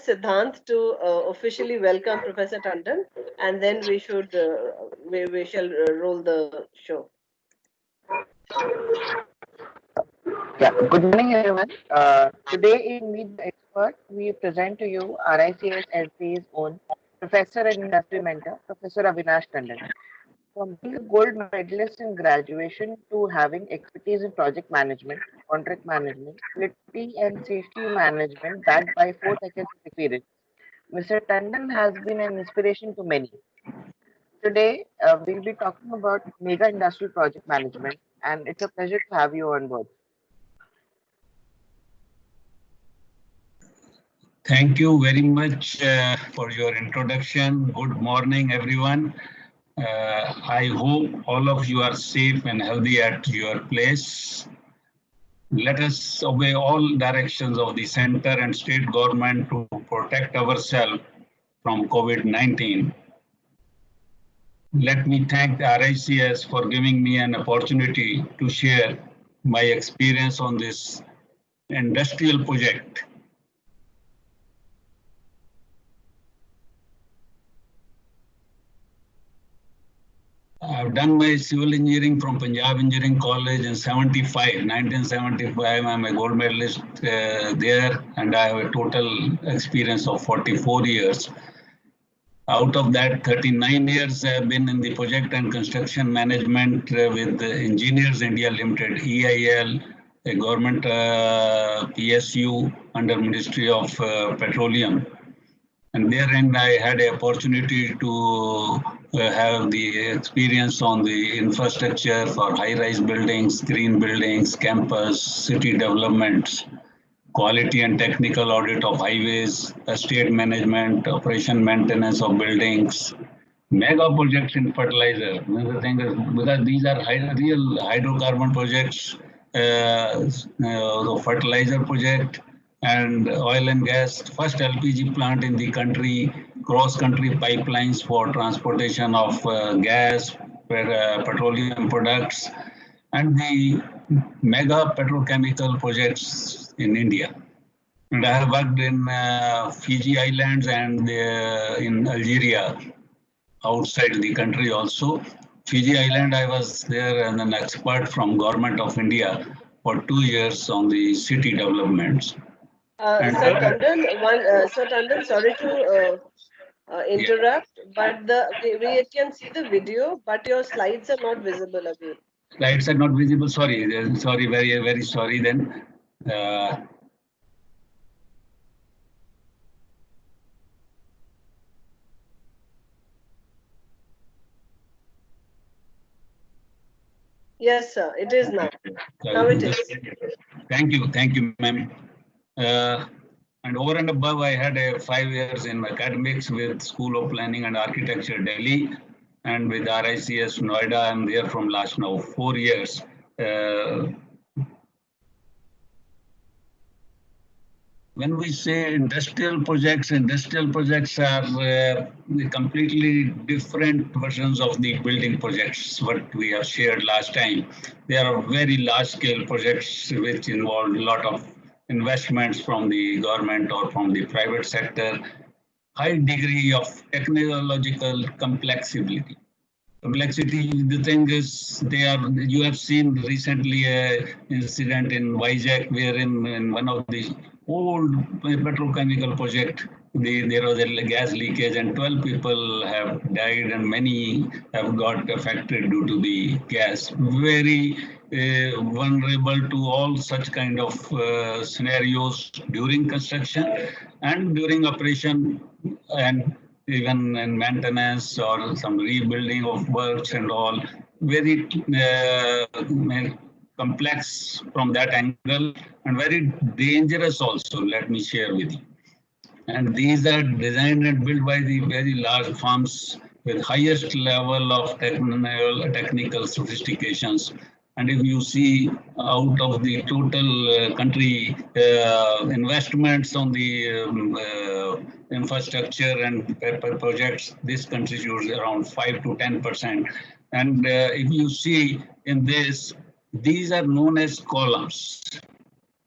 Siddhant to officially welcome Professor Tandon, and then we shall roll the show. Yeah, good morning, everyone. Today in Meet the Expert, we present to you RICS LP's own Professor and Industry Mentor, Professor Avinash Tandon. From being a gold medalist in graduation to having expertise in project management, contract management, quality and safety management backed by 4 decades of experience, Mr. Tandon has been an inspiration to many. Today, we'll be talking about mega industry project management, and it's a pleasure to have you on board. Thank you very much for your introduction. Good morning, everyone. I hope all of you are safe and healthy at your place. Let us obey all directions of the center and state government to protect ourselves from COVID-19. Let me thank the RICS for giving me an opportunity to share my experience on this industrial project. I've done my civil engineering from Punjab Engineering College in 1975. I'm a gold medalist there, and I have a total experience of 44 years. Out of that, 39 years have been in the project and construction management with Engineers India Limited, EIL, a government PSU under Ministry of Petroleum. And therein I had an opportunity to have the experience on the infrastructure for high-rise buildings, green buildings, campus, city developments, quality and technical audit of highways, estate management, operation maintenance of buildings, mega projects in fertilizer. The thing is, because these are real hydrocarbon projects, the fertilizer project, and oil and gas, first LPG plant in the country, cross-country pipelines for transportation of gas, petroleum products, and the mega petrochemical projects in India. And I have worked in Fiji Islands and in Algeria, outside the country also. Fiji Island, I was there as an expert from Government of India for 2 years on the city developments. Sir Tandon, sorry to interrupt, but we can see the video, but your slides are not visible again. Slides are not visible. Sorry, very sorry then. Yes, sir, it is now. Now it is. Thank you, ma'am. And over and above, I had 5 years in academics with School of Planning and Architecture, Delhi, and with RICS Noida. I'm there from last now 4 years. When we say industrial projects are completely different versions of the building projects, what we have shared last time. They are very large scale projects which involve a lot of investments from the government or from the private sector, high degree of technological complexity. The thing is, you have seen recently a incident in Vizag wherein in one of the old petrochemical project, there was a gas leakage and 12 people have died and many have got affected due to the gas. Very vulnerable to all such kind of scenarios during construction and during operation, and even in maintenance or some rebuilding of works and all. Very complex from that angle and very dangerous also, let me share with you. And these are designed and built by the very large firms with highest level of technical sophistications. And if you see out of the total country investments on the infrastructure and projects, this constitutes around 5 to 10%. And if you see in this, these are known as columns,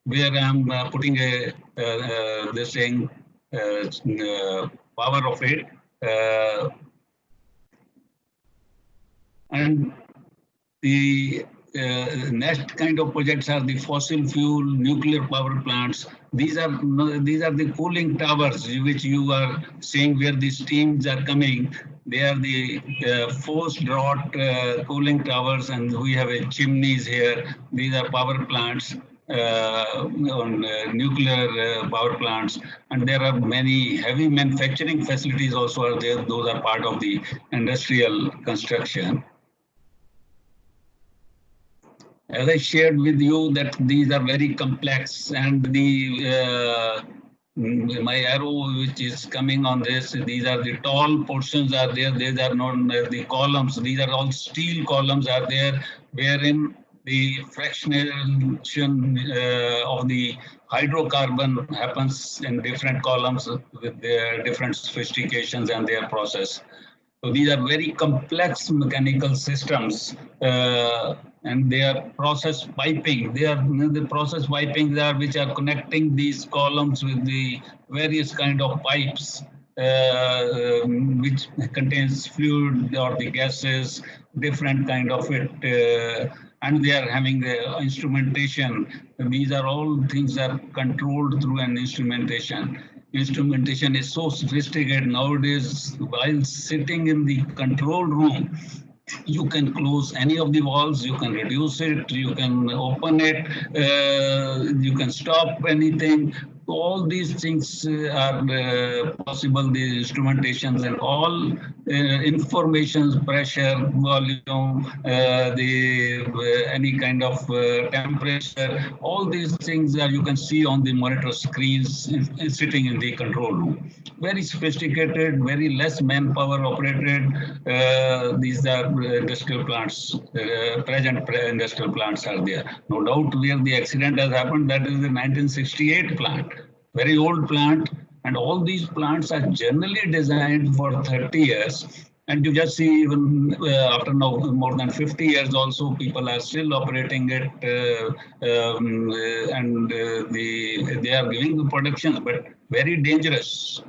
where I'm putting this saying power of it. And the next kind of projects are the fossil fuel nuclear power plants. These are the cooling towers which you are seeing where the steams are coming. They are the forced draught cooling towers, and we have chimneys here. These are power plants. On nuclear power plants, and there are many heavy manufacturing facilities also are there. Those are part of the industrial construction. As I shared with you that these are very complex, and the my arrow which is coming on this, these are the tall portions are there. These are not the columns. These are all steel columns are there, wherein the fractionation of the hydrocarbon happens in different columns with their different sophistications and their process. So these are very complex mechanical systems, and they are process piping. They are the process pipings are which are connecting these columns with the various kind of pipes, which contains fluid or the gases, different kind of it. And they are having the instrumentation. These are all things that are controlled through an instrumentation. Instrumentation is so sophisticated nowadays. While sitting in the control room, you can close any of the valves, you can reduce it, you can open it, you can stop anything. All these things are possible, the instrumentations and all information, pressure, volume, any kind of temperature, all these things are you can see on the monitor screens sitting in the control room. Very sophisticated, very less manpower operated. These are industrial plants, present industrial plants are there. No doubt where the accident has happened, that is the 1968 plant, very old plant. And all these plants are generally designed for 30 years. And you just see even after now more than 50 years also, people are still operating it, and they are giving the productions, but very dangerous.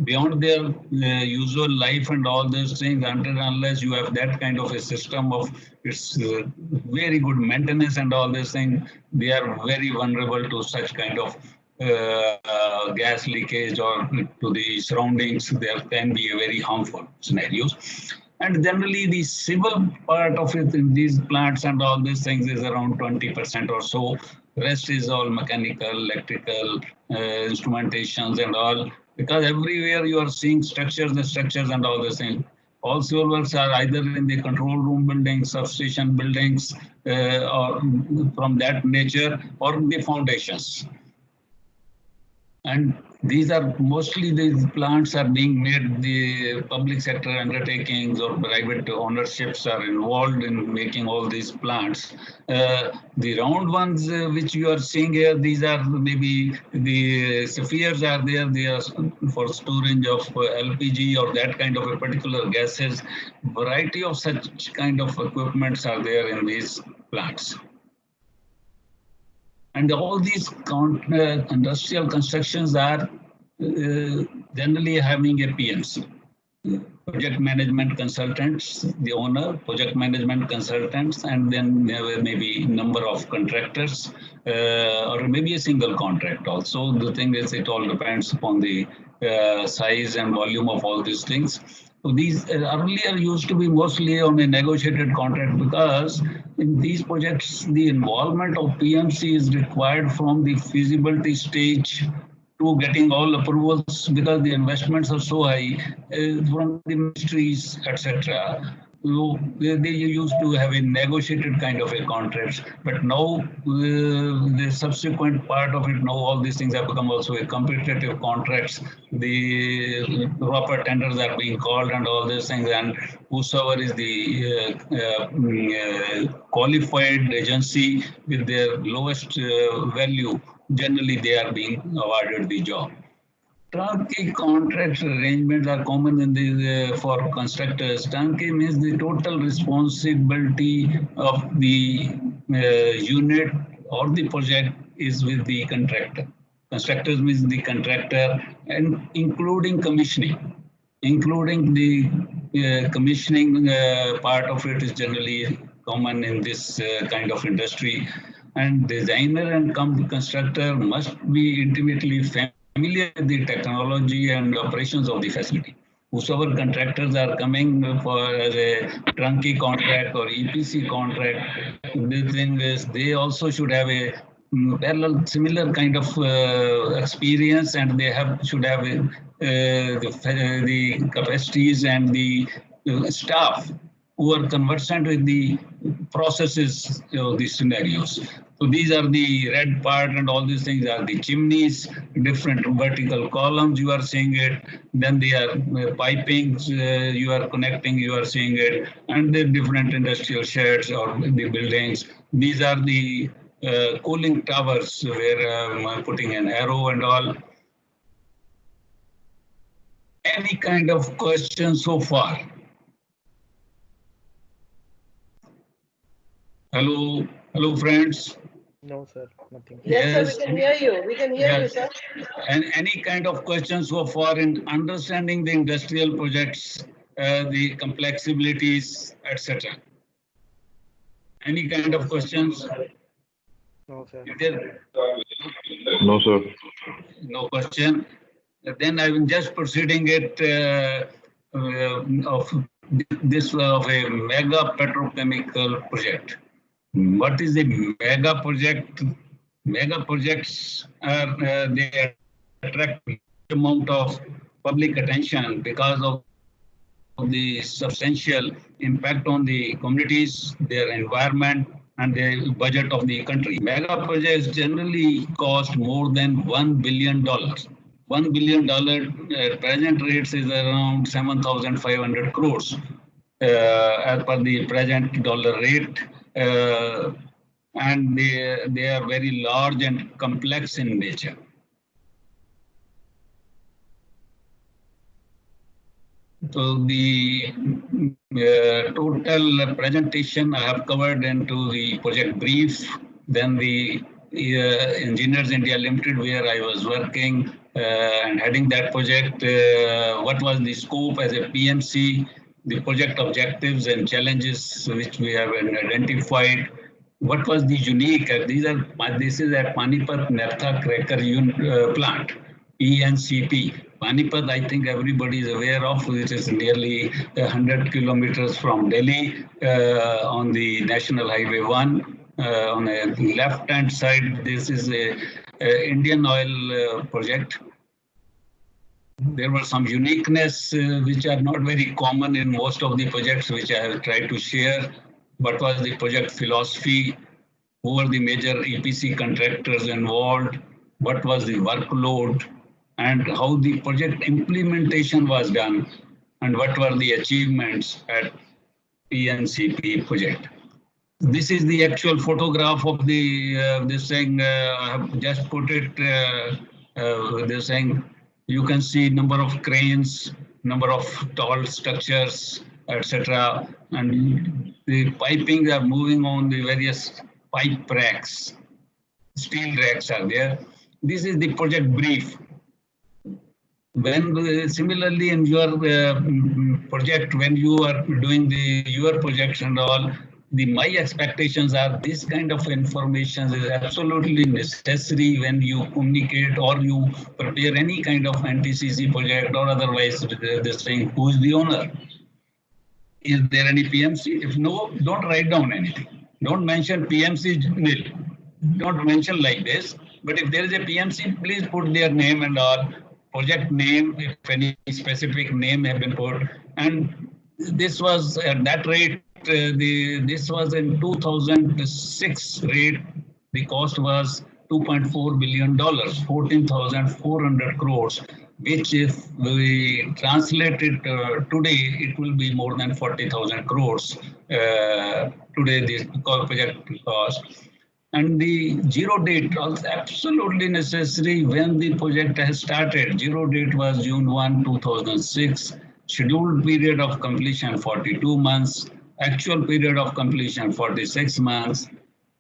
Beyond their usual life and all these things, until unless you have that kind of a system of its very good maintenance and all these things, they are very vulnerable to such kind of gas leakage or to the surroundings. There can be a very harmful scenarios. And generally the civil part of it in these plants and all these things is around 20% or so. Rest is all mechanical, electrical, instrumentations and all, because everywhere you are seeing structures and all these things. All civil works are either in the control room buildings, substation buildings, or from that nature, or the foundations. And these are mostly these plants are being made, the public sector undertakings or private ownerships are involved in making all these plants. The round ones which you are seeing here, these are maybe the spheres are there. They are for storage of LPG or that kind of a particular gases. Variety of such kind of equipments are there in these plants. And all these industrial constructions are generally having a PMC, project management consultants, the owner, project management consultants, and then there may be number of contractors, or maybe a single contract also. The thing is, it all depends upon the size and volume of all these things. So these earlier used to be mostly on a negotiated contract, because in these projects, the involvement of PMC is required from the feasibility stage to getting all approvals, because the investments are so high from the ministries, etc. So they used to have a negotiated kind of a contract, but now the subsequent part of it, now all these things have become also a competitive contracts. The proper tenders are being called and all these things, and whosoever is the qualified agency with their lowest value, generally they are being awarded the job. Turnkey contract arrangements are common in the for constructors. Turnkey means the total responsibility of the unit or the project is with the contractor. Constructors means the contractor, and including commissioning. Including the commissioning part of it is generally common in this kind of industry. And designer and constructor must be intimately familiar with the technology and operations of the facility. Whosoever contractors are coming for as a turnkey contract or EPC contract, the thing is they also should have a parallel similar kind of experience, and they should have the capacities and the staff who are conversant with the processes of these scenarios. So these are the red part, and all these things are the chimneys, different vertical columns, you are seeing it. Then they are pipings, you are connecting, you are seeing it, and the different industrial sheds or the buildings. These are the cooling towers where I'm putting an arrow and all. Any kind of question so far? Hello, hello, friends. No, sir, nothing. Yes, sir, we can hear you. We can hear you, sir. And any kind of questions so far in understanding the industrial projects, the complexibilities, etc. Any kind of questions? No, sir. No, sir. No question. Then I will just proceeding it of this of a mega petrochemical project. What is the mega project? Mega projects are they attract amount of public attention because of the substantial impact on the communities, their environment, and the budget of the country. Mega projects generally cost more than $1 billion. $1 billion at present rates is around 7,500 crores as per the present dollar rate. And they are very large and complex in nature. So the total presentation I have covered into the project brief, then the Engineers India Limited, where I was working and heading that project, what was the scope as a PMC, the project objectives and challenges which we have identified. What was the unique? This is at Panipat Naphtha Cracker Plant, PNCP. Panipat, I think everybody is aware of, which is nearly 100 kilometers from Delhi on the National Highway 1. On the left-hand side, this is a Indian Oil project. There were some uniqueness which are not very common in most of the projects which I have tried to share. What was the project philosophy? Who were the major EPC contractors involved? What was the workload? And how the project implementation was done? And what were the achievements at PNCP project? This is the actual photograph of the this thing. I have just put it this thing. You can see number of cranes, number of tall structures, etc. And the piping are moving on the various pipe racks. Steel racks are there. This is the project brief. When similarly in your project, when you are doing your projects and all, my expectations are this kind of information is absolutely necessary when you communicate or you prepare any kind of NTCC project or otherwise this thing. Who is the owner? Is there any PMC? If no, don't write down anything. Don't mention PMC nil. Don't mention like this. But if there is a PMC, please put their name and all. Project name, if any specific name have been put. And this was at that rate. This was in 2006 rate. The cost was $2.4 billion, 14,400 crores, which if we translate it today, it will be more than 40,000 crores. Today, this project cost. And the zero date was absolutely necessary when the project has started. Zero date was June 1, 2006. Scheduled period of completion 42 months. Actual period of completion 46 months.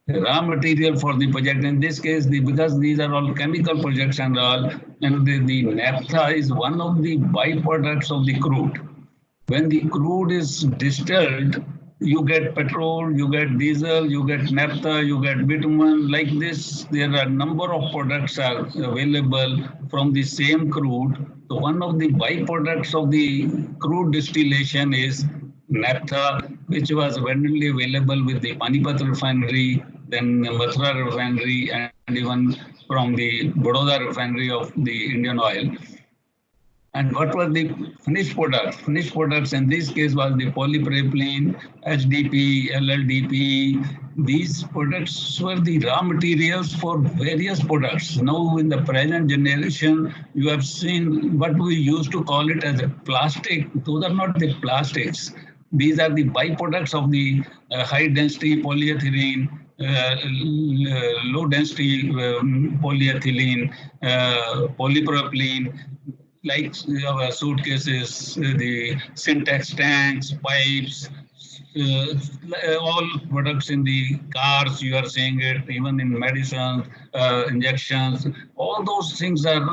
raw material for the project. In this case, because these are all chemical projects and all, and the naphtha is one of the byproducts of the crude. When the crude is distilled, you get petrol, you get diesel, you get naphtha, you get bitumen. Like this, there are a number of products are available from the same crude. So one of the byproducts of the crude distillation is naphtha, which was readily available with the Panipat refinery, then Mathura refinery, and even from the Baroda refinery of the Indian Oil. And what were the finished products? Finished products in this case was the polypropylene, HDP, LLDP. These products were the raw materials for various products. Now in the present generation, you have seen what we used to call it as a plastic. Those are not the plastics. These are the byproducts of the high density polyethylene, low density polyethylene, polypropylene, like suitcases, the syntax tanks, pipes, all products in the cars, you are seeing it, even in medicine, injections, all those things are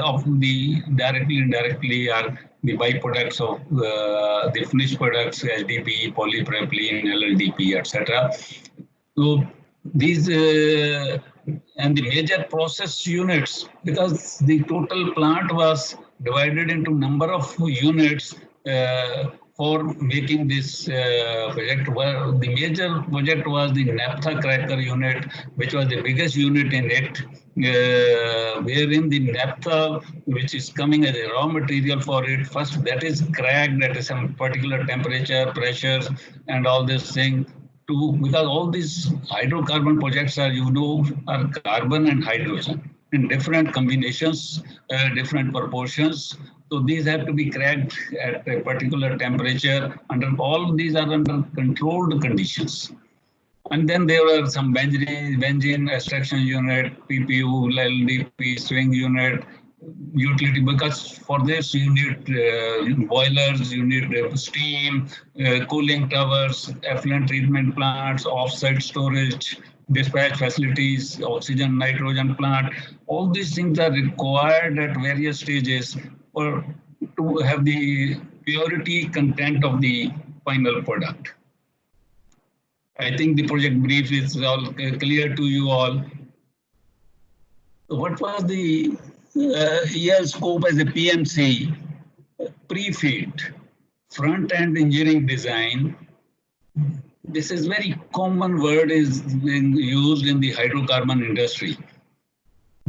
of the directly, indirectly are the byproducts of the finished products, HDP, polypropylene, LLDP, etc. So these and the major process units, because the total plant was divided into number of units for making this project. Well, the major project was the naphtha cracker unit, which was the biggest unit in it, wherein the naphtha, which is coming as a raw material for it, first that is cracked at some particular temperature, pressures, and all this thing. Because all these hydrocarbon projects are, are carbon and hydrogen in different combinations, different proportions. So these have to be cracked at a particular temperature. All these are under controlled conditions. And then there were some benzene extraction unit, PPU, LDP, swing unit, utility, because for this you need boilers, you need steam, cooling towers, effluent treatment plants, offsite storage, dispatch facilities, oxygen, nitrogen plant. All these things are required at various stages to have the purity content of the final product. I think the project brief is all clear to you all. What was the year scope as a PMC? Pre-FEED, front-end engineering design. This is very common word is being used in the hydrocarbon industry.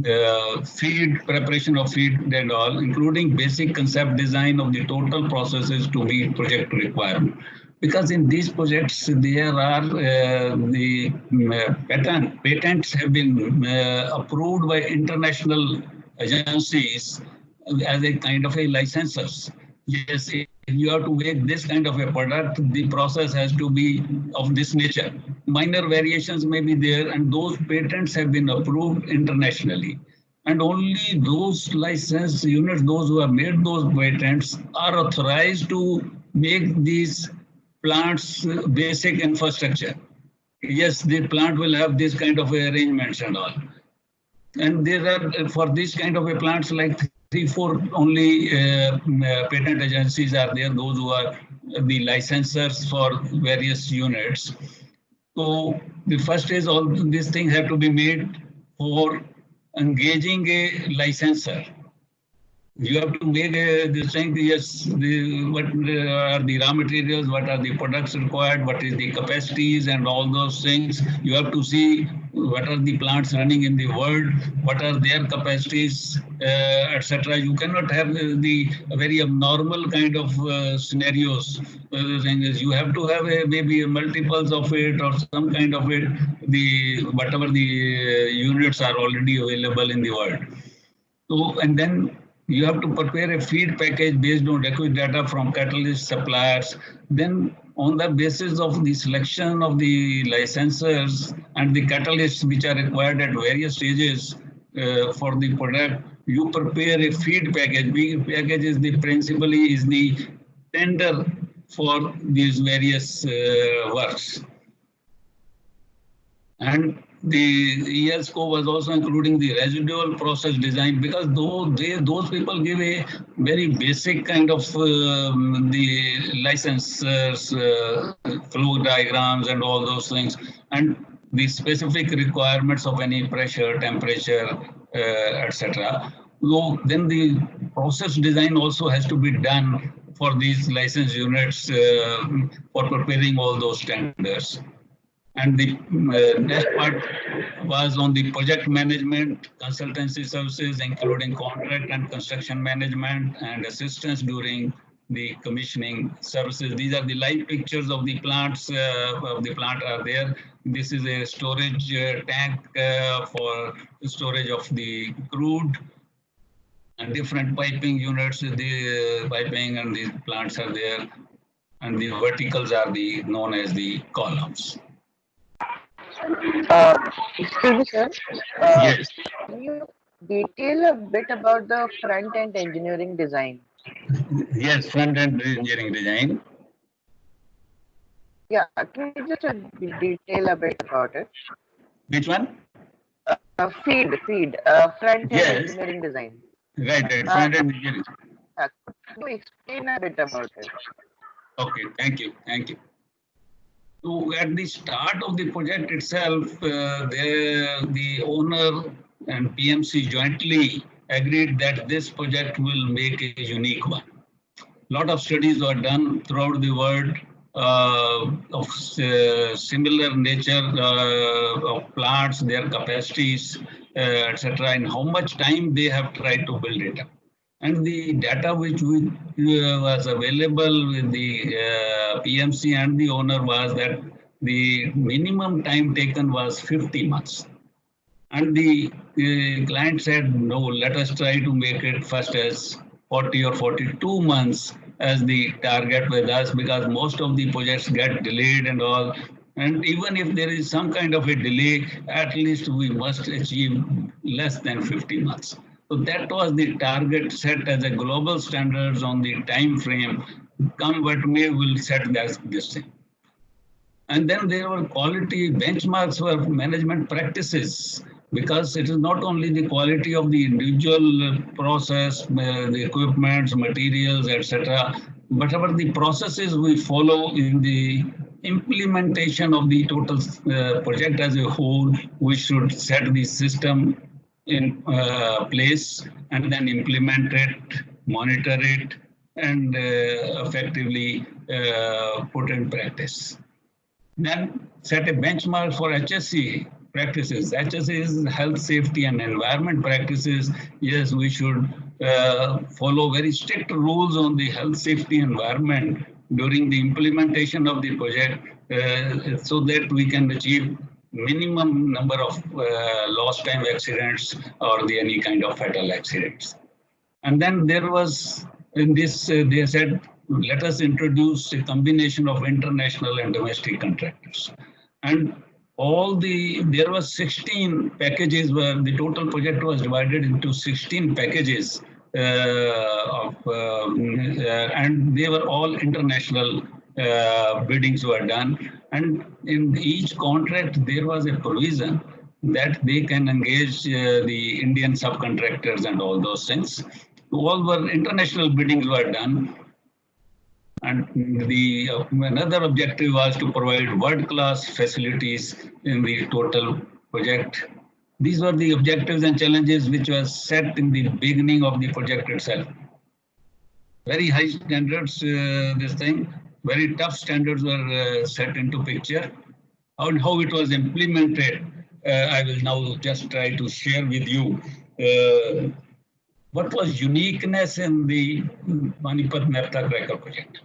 FEED, preparation of FEED and all, including basic concept design of the total processes to meet project requirement. Because in these projects, there are the patents have been approved by international agencies as a kind of a licensors. Yes, if you have to make this kind of a product, the process has to be of this nature. Minor variations may be there, and those patents have been approved internationally. And only those licensed units, those who have made those patents, are authorized to make these plants basic infrastructure. Yes, the plant will have this kind of arrangements and all. And there are, for this kind of a plants, like 3-4 only patent agencies are there, those who are the licensors for various units. So the first is all these things have to be made for engaging a licensor. You have to make this thing, yes, what are the raw materials, what are the products required, what is the capacities and all those things. You have to see what are the plants running in the world, what are their capacities, etc. You cannot have the very abnormal kind of scenarios. The thing is, you have to have maybe multiples of it or some kind of it, whatever the units are already available in the world. So, and then you have to prepare a feed package based on requisite data from catalyst suppliers. Then on the basis of the selection of the licensors and the catalysts which are required at various stages for the product, you prepare a feed package. Feed package is principally is the tender for these various works. And the ELSCO was also including the residual process design, because those people give a very basic kind of the licenses, flow diagrams and all those things, and the specific requirements of any pressure, temperature, etc. So then the process design also has to be done for these license units for preparing all those standards. And the next part was on the project management, consultancy services, including contract and construction management and assistance during the commissioning services. These are the live pictures of the plants, of the plant are there. This is a storage tank for storage of the crude, and different piping units, the piping and the plants are there. And the verticals are the known as the columns. Excuse me, sir. Yes. Can you detail a bit about the front-end engineering design? Yes, front-end engineering design. Yeah, can you just detail a bit about it? Which one? Front-end Yes. engineering design. Right. Front-end engineering. Can you explain a bit about it? Okay, thank you. So at the start of the project itself, the owner and PMC jointly agreed that this project will make a unique one. Lot of studies were done throughout the world of similar nature of plants, their capacities, etc., and how much time they have tried to build it up. And the data which was available with the PMC and the owner was that the minimum time taken was 50 months. And the client said, no, let us try to make it first as 40 or 42 months as the target with us, because most of the projects get delayed and all. And even if there is some kind of a delay, at least we must achieve less than 50 months. So that was the target set as a global standards on the time frame. Come what may, will set this thing. And then there were quality benchmarks for management practices, because it is not only the quality of the individual process, the equipments, materials, etc., but the processes we follow in the implementation of the total project as a whole. We should set the system in place and then implement it, monitor it, and effectively put in practice. Then set a benchmark for HSE practices. HSE is health, safety, and environment practices. Yes, we should follow very strict rules on the health, safety, environment during the implementation of the project, so that we can achieve minimum number of lost time accidents or any kind of fatal accidents. And then there was in this, they said, let us introduce a combination of international and domestic contractors. And there were 16 packages where the total project was divided into 16 packages and they were all international biddings were done. And in each contract, there was a provision that they can engage the Indian subcontractors and all those things. All were international biddings were done. And the another objective was to provide world-class facilities in the total project. These were the objectives and challenges which was set in the beginning of the project itself. Very high standards, this thing, very tough standards were set into picture. And how it was implemented, I will now just try to share with you what was uniqueness in the Panipat Naphtha cracker project.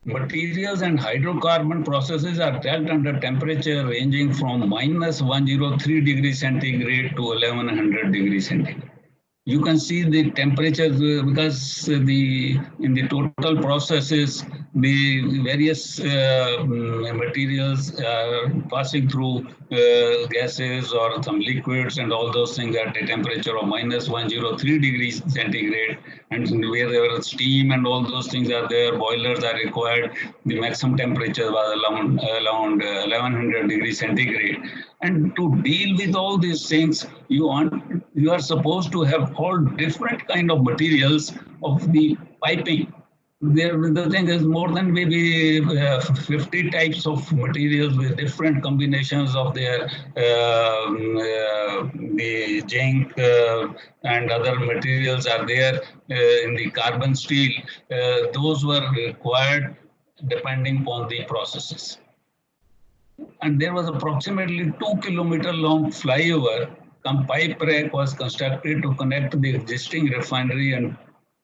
Materials and hydrocarbon processes are dealt under temperature ranging from -103 degrees centigrade to 1100 degrees centigrade. you can see the temperature because in the total processes, the various materials are passing through gases or some liquids and all those things at a temperature of minus 103 degrees centigrade. And wherever steam and all those things are there, boilers are required, the maximum temperature was around 1100 degrees centigrade. And to deal with all these things, you are supposed to have all different kind of materials of the piping. The thing is more than maybe 50 types of materials with different combinations of their the zinc and other materials are there in the carbon steel. Those were required depending upon the processes. And there was approximately 2-kilometer long flyover. Some pipe rack was constructed to connect the existing refinery and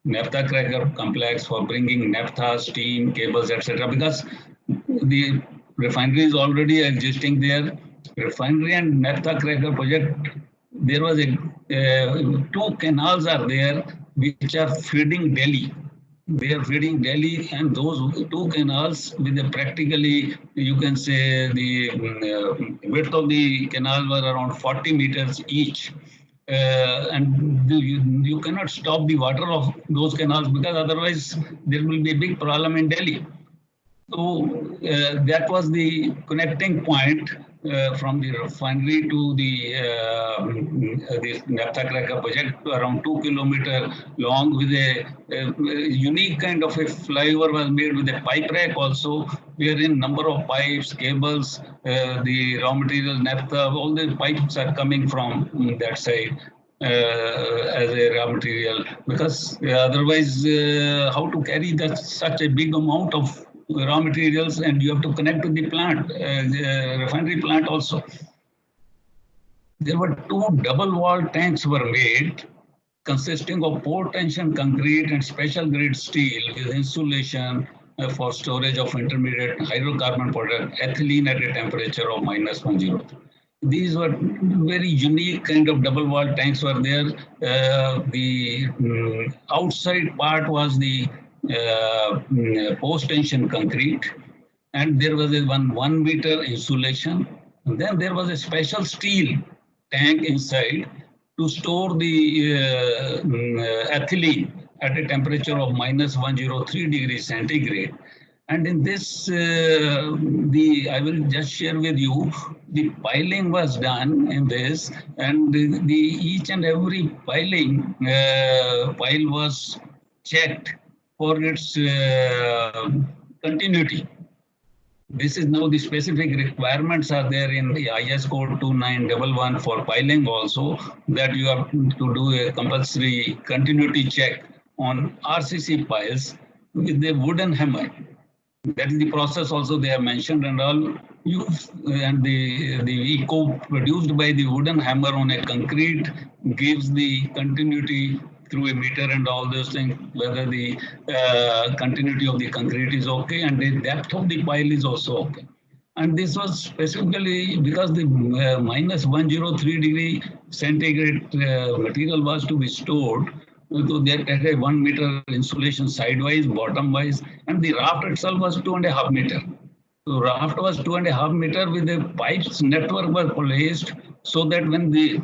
naphtha cracker complex for bringing naphtha, steam, cables, etc. Because the refinery is already existing there. Refinery and naphtha cracker project, there was two canals are there which are feeding Delhi. They are feeding Delhi, and those two canals with the practically, you can say the width of the canal was around 40 meters each. And you cannot stop the water of those canals because otherwise there will be a big problem in Delhi. So that was the connecting point from the refinery to the naphtha cracker project, around 2-kilometer long, with a unique kind of a flyover was made with a pipe rack also, wherein number of pipes, cables, the raw material, naphtha, all the pipes are coming from that side. As a raw material, because otherwise how to carry that such a big amount of raw materials, and you have to connect to the plant, the refinery plant also. There were two double wall tanks were made consisting of pore tension concrete and special grade steel with insulation for storage of intermediate hydrocarbon product ethylene at a temperature of minus 103. These were very unique kind of double wall tanks were there. The outside part was the post tension concrete, and there was a 1 meter insulation. And then there was a special steel tank inside to store the ethylene at a temperature of minus 103 degrees centigrade. And in this, I will just share with you, the piling was done in this, and each and every piling pile was checked for its continuity. This is now the specific requirements are there in the IS code 2911 for piling also, that you have to do a compulsory continuity check on RCC piles with a wooden hammer. That is the process also they have mentioned, and all and the eco produced by the wooden hammer on a concrete gives the continuity through a meter and all those things, whether the continuity of the concrete is okay and the depth of the pile is also okay. And this was specifically because the minus 103 degree centigrade material was to be stored. So that had a 1 meter insulation sidewise, bottom wise, and the raft itself was 2.5 meters. So raft was 2.5 meters with the pipes network was placed so that when the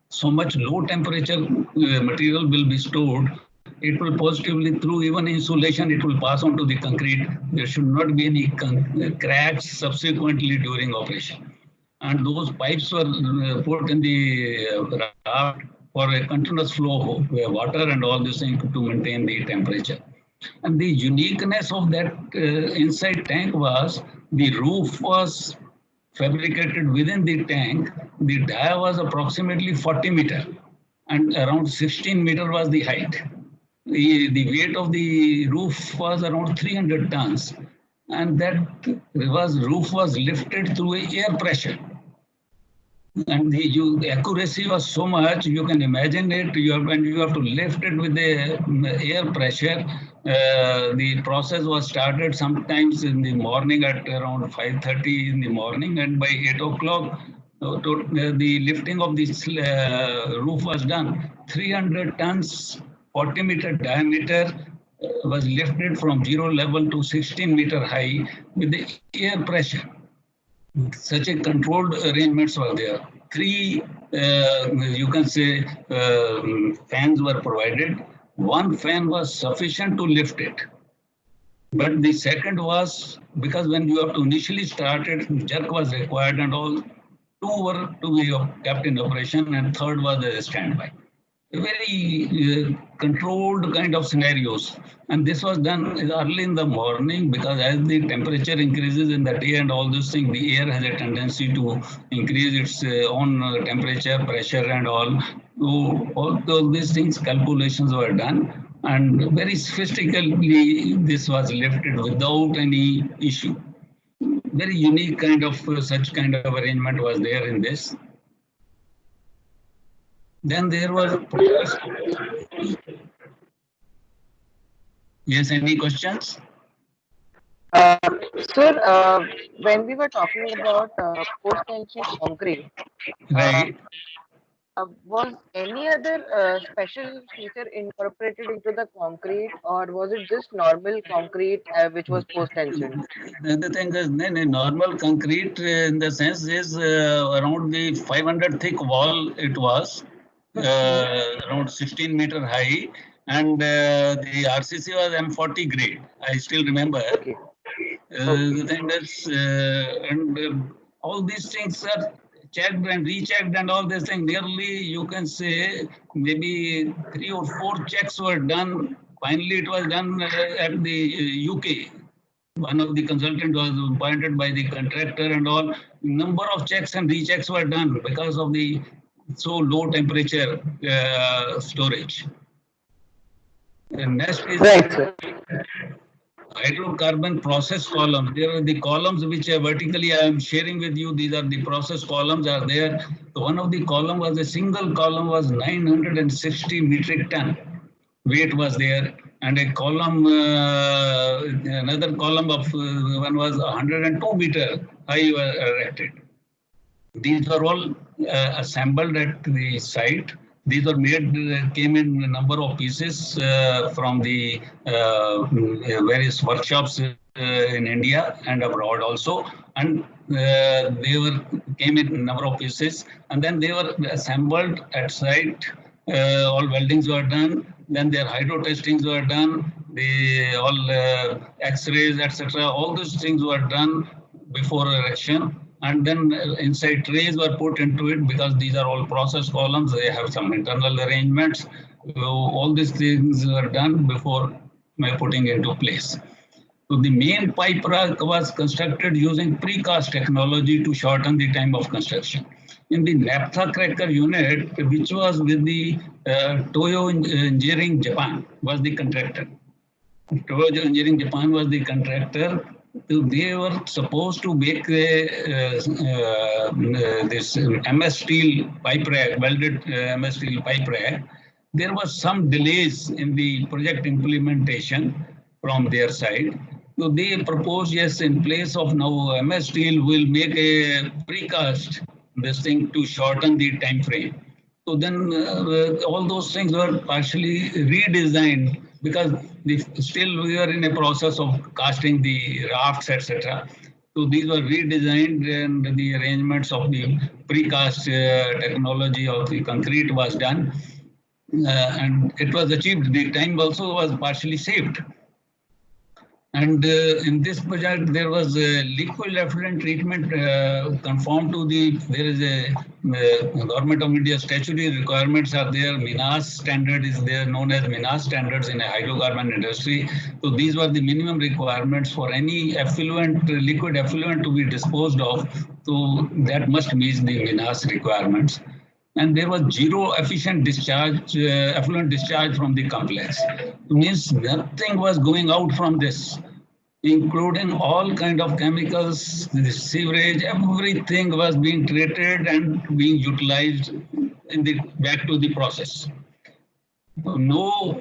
so much low temperature material will be stored, it will positively through even insulation, it will pass on to the concrete. There should not be any cracks subsequently during operation. And those pipes were put in the raft for a continuous flow of water and all this thing to maintain the temperature. And the uniqueness of that inside tank was the roof was fabricated within the tank. The dia was approximately 40 meters and around 16 meters was the height. The weight of the roof was around 300 tons, and that roof was lifted through air pressure. And the accuracy was so much, you can imagine it, when you have to lift it with the air pressure. The process was started sometimes in the morning at around 5:30 in the morning, and by 8 o'clock, the lifting of this roof was done. 300 tons, 40-meter diameter was lifted from 0 level to 16-meter high with the air pressure. Such a controlled arrangements were there. Three, you can say, fans were provided. One fan was sufficient to lift it. But the second was, because when you have to initially start it, jerk was required and all. Two were to be kept in operation and third was a standby. Very controlled kind of scenarios. And this was done early in the morning because as the temperature increases in the day and all these things, the air has a tendency to increase its own temperature, pressure and all. So all these things, calculations were done. And very sophisticatedly, this was lifted without any issue. Very unique kind of such kind of arrangement was there in this. Then there was a protest. Yes, any questions? Sir, when we were talking about post-tension concrete, Right. was any other special feature incorporated into the concrete, or was it just normal concrete which was post-tension? The thing is, normal concrete in the sense is around the 500 thick wall it was, around 16-meter high, and the RCC was M40 grade. I still remember. Okay. The thing is, and all these things are checked and rechecked and all these things. Nearly, you can say, maybe 3 or 4 checks were done. Finally, it was done at the UK. One of the consultants was appointed by the contractor and all. Number of checks and rechecks were done because of the so low temperature storage. And next is Right, sir. hydrocarbon process columns. There are the columns which vertically I am sharing with you. These are the process columns are there. One of the column was a single column was 960 metric ton. Weight was there. And a column, another column of one was 102 meter high erected. These are all assembled at the site. These are made, came in a number of pieces from the various workshops in India and abroad also. And they came in a number of pieces and then they were assembled at site. All weldings were done. Then their hydro testings were done. All X-rays, etc. All those things were done before erection. And then inside trays were put into it because these are all process columns. They have some internal arrangements. So all these things were done before putting into place. So the main pipe rack was constructed using precast technology to shorten the time of construction. In the naphtha cracker unit, which was with the Toyo Engineering Japan, was the contractor. Toyo Engineering Japan was the contractor. They were supposed to make this MS steel pipe rack, welded MS steel pipe rack. There was some delays in the project implementation from their side. So they proposed, yes, in place of now MS steel, will make a precast this thing to shorten the time frame. So then all those things were partially redesigned because still we are in a process of casting the rafts, etc. So these were redesigned and the arrangements of the precast technology of the concrete was done. And it was achieved. The time also was partially saved. And in this project, there was a liquid effluent treatment conformed to there is a Government of India statutory requirements are there. MINAS standard is there, known as MINAS standards in a hydrocarbon industry. So these were the minimum requirements for any effluent, liquid effluent to be disposed of. So that must meet the MINAS requirements. And there was zero efficient discharge, effluent discharge from the complex. It means nothing was going out from this, including all kind of chemicals, the sewerage, everything was being treated and being utilized in the back to the process. No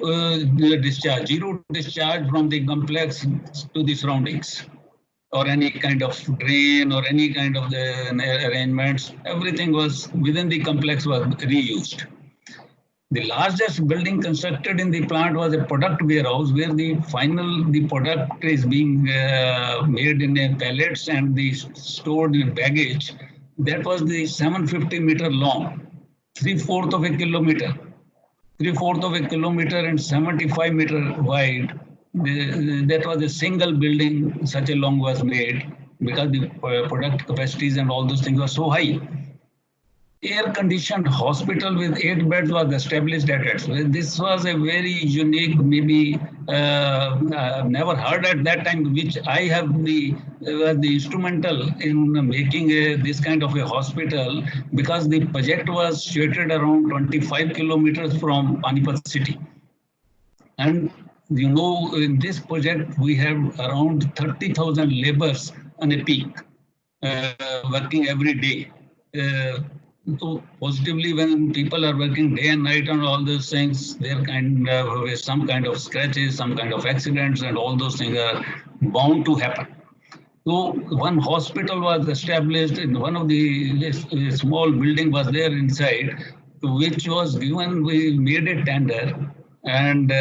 discharge, zero discharge from the complex to the surroundings, or any kind of drain or any kind of the arrangements. Everything was within the complex was reused. The largest building constructed in the plant was a product warehouse where the product is being made in a pallets and stored in baggage. That was the 750-meter long, 3/4 of a kilometer. 3/4 of a kilometer and 75-meter wide. That was a single building, such a long was made because the product capacities and all those things were so high. Air-conditioned hospital with 8 beds was established at it. This was a very unique, maybe never heard at that time, which I have the instrumental in making this kind of a hospital, because the project was situated around 25 kilometers from Panipat city. And you know, in this project, we have around 30,000 laborers on a peak, working every day. So positively, when people are working day and night on all those things, there kind of some kind of scratches, some kind of accidents, and all those things are bound to happen. So one hospital was established in one of the small building was there inside, which was given. We made a tender, and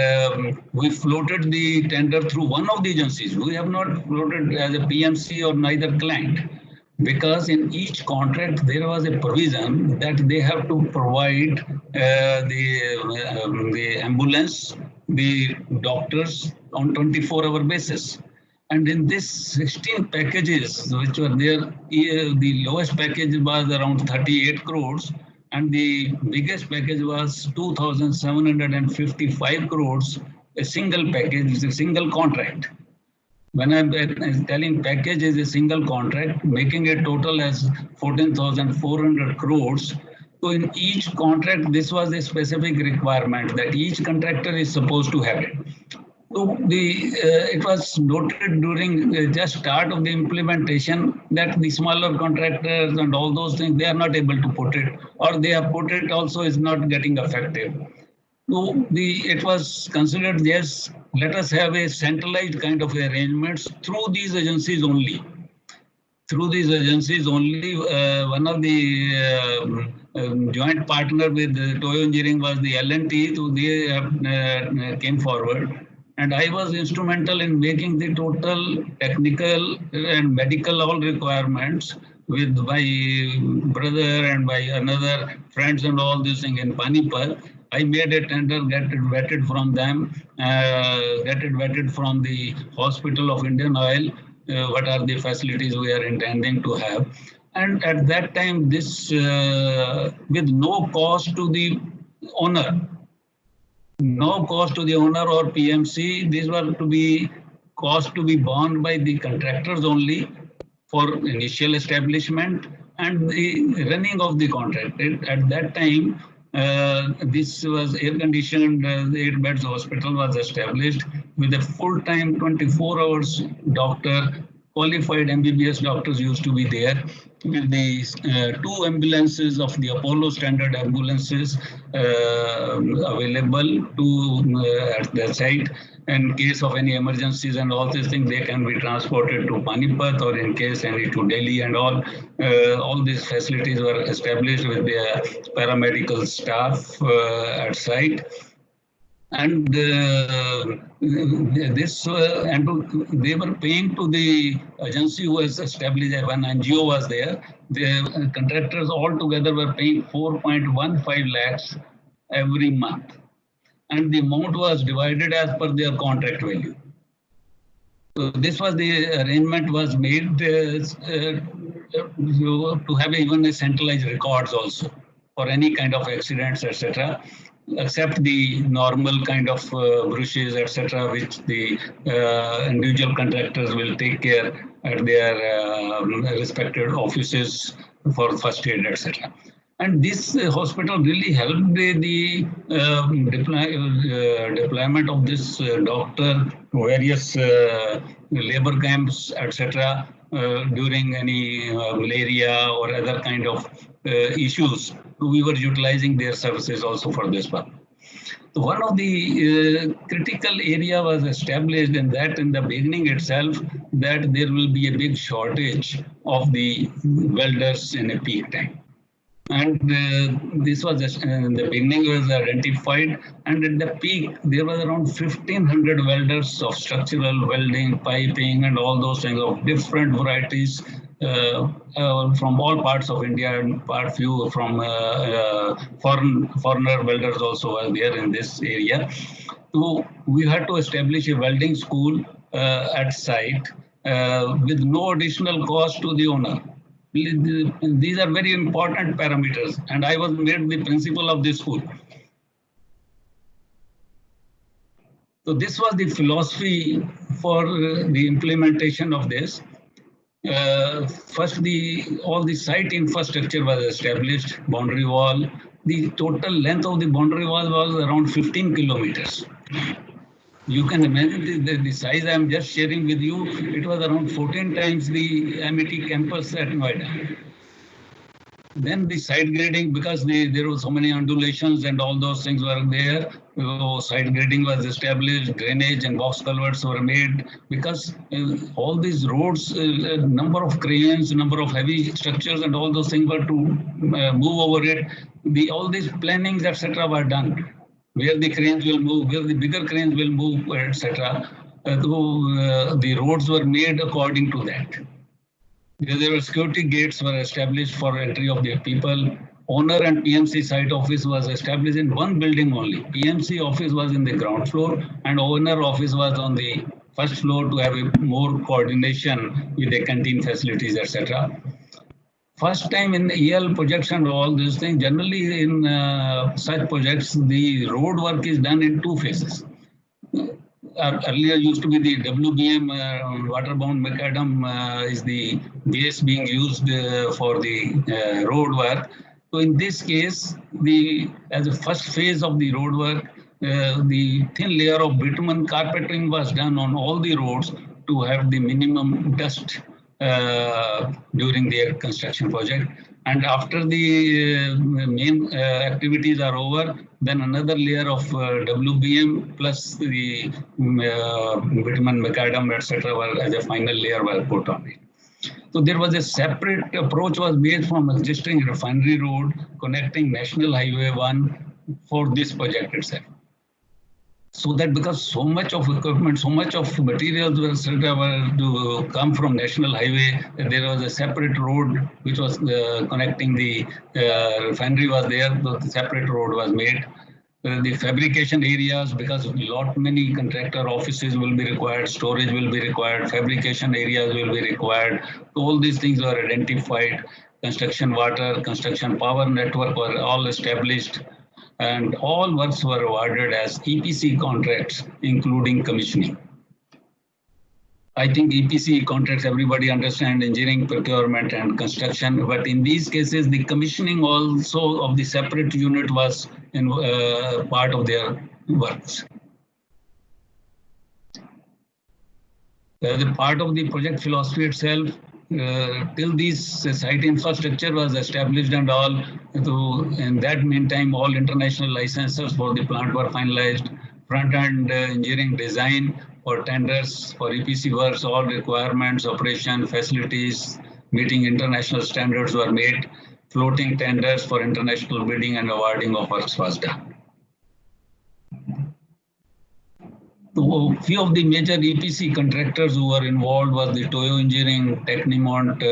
we floated the tender through one of the agencies. We have not floated as a PMC or neither client. Because in each contract there was a provision that they have to provide the ambulance, the doctors on 24-hour basis. And in this 16 packages which were there, the lowest package was around 38 crores and the biggest package was 2,755 crores, a single package, a single contract. When I'm telling package is a single contract, making a total as 14,400 crores. So in each contract, this was a specific requirement that each contractor is supposed to have it. So it was noted during just start of the implementation that the smaller contractors and all those things, they are not able to put it, or they have put it also is not getting effective. So it was considered, yes, let us have a centralized kind of arrangements through these agencies only. Through these agencies only, one of the joint partner with Toyo Engineering was the L&T, so they came forward. And I was instrumental in making the total technical and medical all requirements with my brother and my another friends and all these things in Panipat. I made a tender, get it vetted from them, get it vetted from the Hospital of Indian Oil, what are the facilities we are intending to have. And at that time, this with no cost to the owner, no cost to the owner or PMC, these were to be cost to be borne by the contractors only for initial establishment and the running of the contract. At that time, this was air-conditioned, 8 beds hospital was established with a full-time 24 hours doctor, qualified MBBS doctors used to be there, with the 2 ambulances of the Apollo standard ambulances available at the site. In case of any emergencies and all these things, they can be transported to Panipat, or in case any to Delhi and all these facilities were established with their paramedical staff at site. And they were paying to the agency who was established when NGO was there. The contractors all together were paying 4.15 lakhs every month. And the amount was divided as per their contract value. So this was the arrangement was made to have even a centralized records also for any kind of accidents, etc., except the normal kind of brushes, etc., which the individual contractors will take care at their respective offices for first aid, etc. And this hospital really helped the deployment of this doctor to various labor camps, etc., during any malaria or other kind of issues. We were utilizing their services also for this purpose. So one of the critical area was established in that in the beginning itself, that there will be a big shortage of the welders in a peak time. And this was in the beginning was identified, and at the peak there was around 1,500 welders of structural welding, piping, and all those things of different varieties from all parts of India, and few from foreigner welders also were there in this area. So we had to establish a welding school at site with no additional cost to the owner. These are very important parameters, and I was made the principal of this school. So this was the philosophy for the implementation of this. First, all the site infrastructure was established, boundary wall. The total length of the boundary wall was around 15 kilometers. You can imagine the size I am just sharing with you. It was around 14 times the MET campus at Noida. Then the side grading, because there were so many undulations and all those things were there. So side grading was established, drainage and box culverts were made, because all these roads, number of cranes, number of heavy structures and all those things were to move over it. All these plannings, etc. were done. Where the cranes will move, where the bigger cranes will move, etc. The roads were made according to that. There were security gates were established for entry of the people. Owner and PMC site office was established in one building only. PMC office was in the ground floor and owner office was on the first floor to have a more coordination with the canteen facilities, etc. First time in EL projects and all these things, generally in such projects, the road work is done in two phases. Earlier used to be the WBM, waterbound macadam is the base being used for the road work. So in this case, as a first phase of the road work, the thin layer of bitumen carpeting was done on all the roads to have the minimum dust during their construction project. And after the main activities are over, then another layer of WBM plus the bitumen macadam, etc. as a final layer were put on it. So there was a separate approach was made from existing refinery road connecting National Highway 1 for this project itself. So that because so much of equipment, so much of materials were to come from National Highway, there was a separate road which was connecting the refinery was there, the separate road was made. The fabrication areas, because many contractor offices will be required, storage will be required, fabrication areas will be required. All these things were identified. Construction water, construction power network were all established. And all works were awarded as EPC contracts, including commissioning. I think EPC contracts, everybody understands engineering, procurement, and construction. But in these cases, the commissioning also of the separate unit was in part of their works. As a part of the project philosophy itself, till this site infrastructure was established and all, so in that meantime, all international licenses for the plant were finalized. Front-end engineering design for tenders for EPC works, all requirements, operation, facilities, meeting international standards were made. Floating tenders for international bidding and awarding of works was done. So few of the major EPC contractors who were involved was the Toyo Engineering, Tecnimont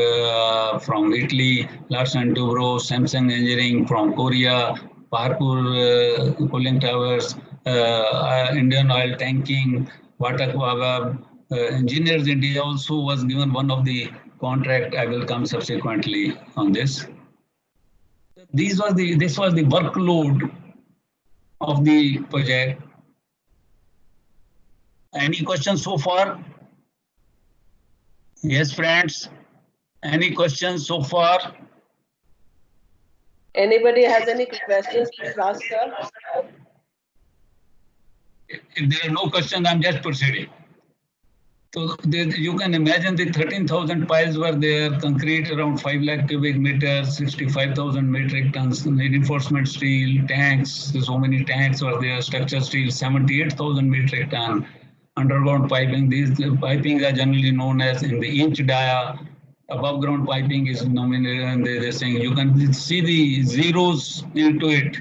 from Italy, Larsen & Toubro, Samsung Engineering from Korea, Parkour cooling towers, Indian Oil Tanking, Watak Engineers India also was given one of the contract. I will come subsequently on this. This was the workload of the project. Any questions so far? Yes, friends. Any questions so far? Anybody has any questions, please ask, sir. If there are no questions, I'm just proceeding. So you can imagine the 13,000 piles were there, concrete around 5 lakh cubic meters, 65,000 metric tons, reinforcement steel, tanks, so many tanks were there, structure steel, 78,000 metric ton. Underground piping, these pipings are generally known as in the inch dia. above ground piping is nominated, and they're saying you can see the zeros into it.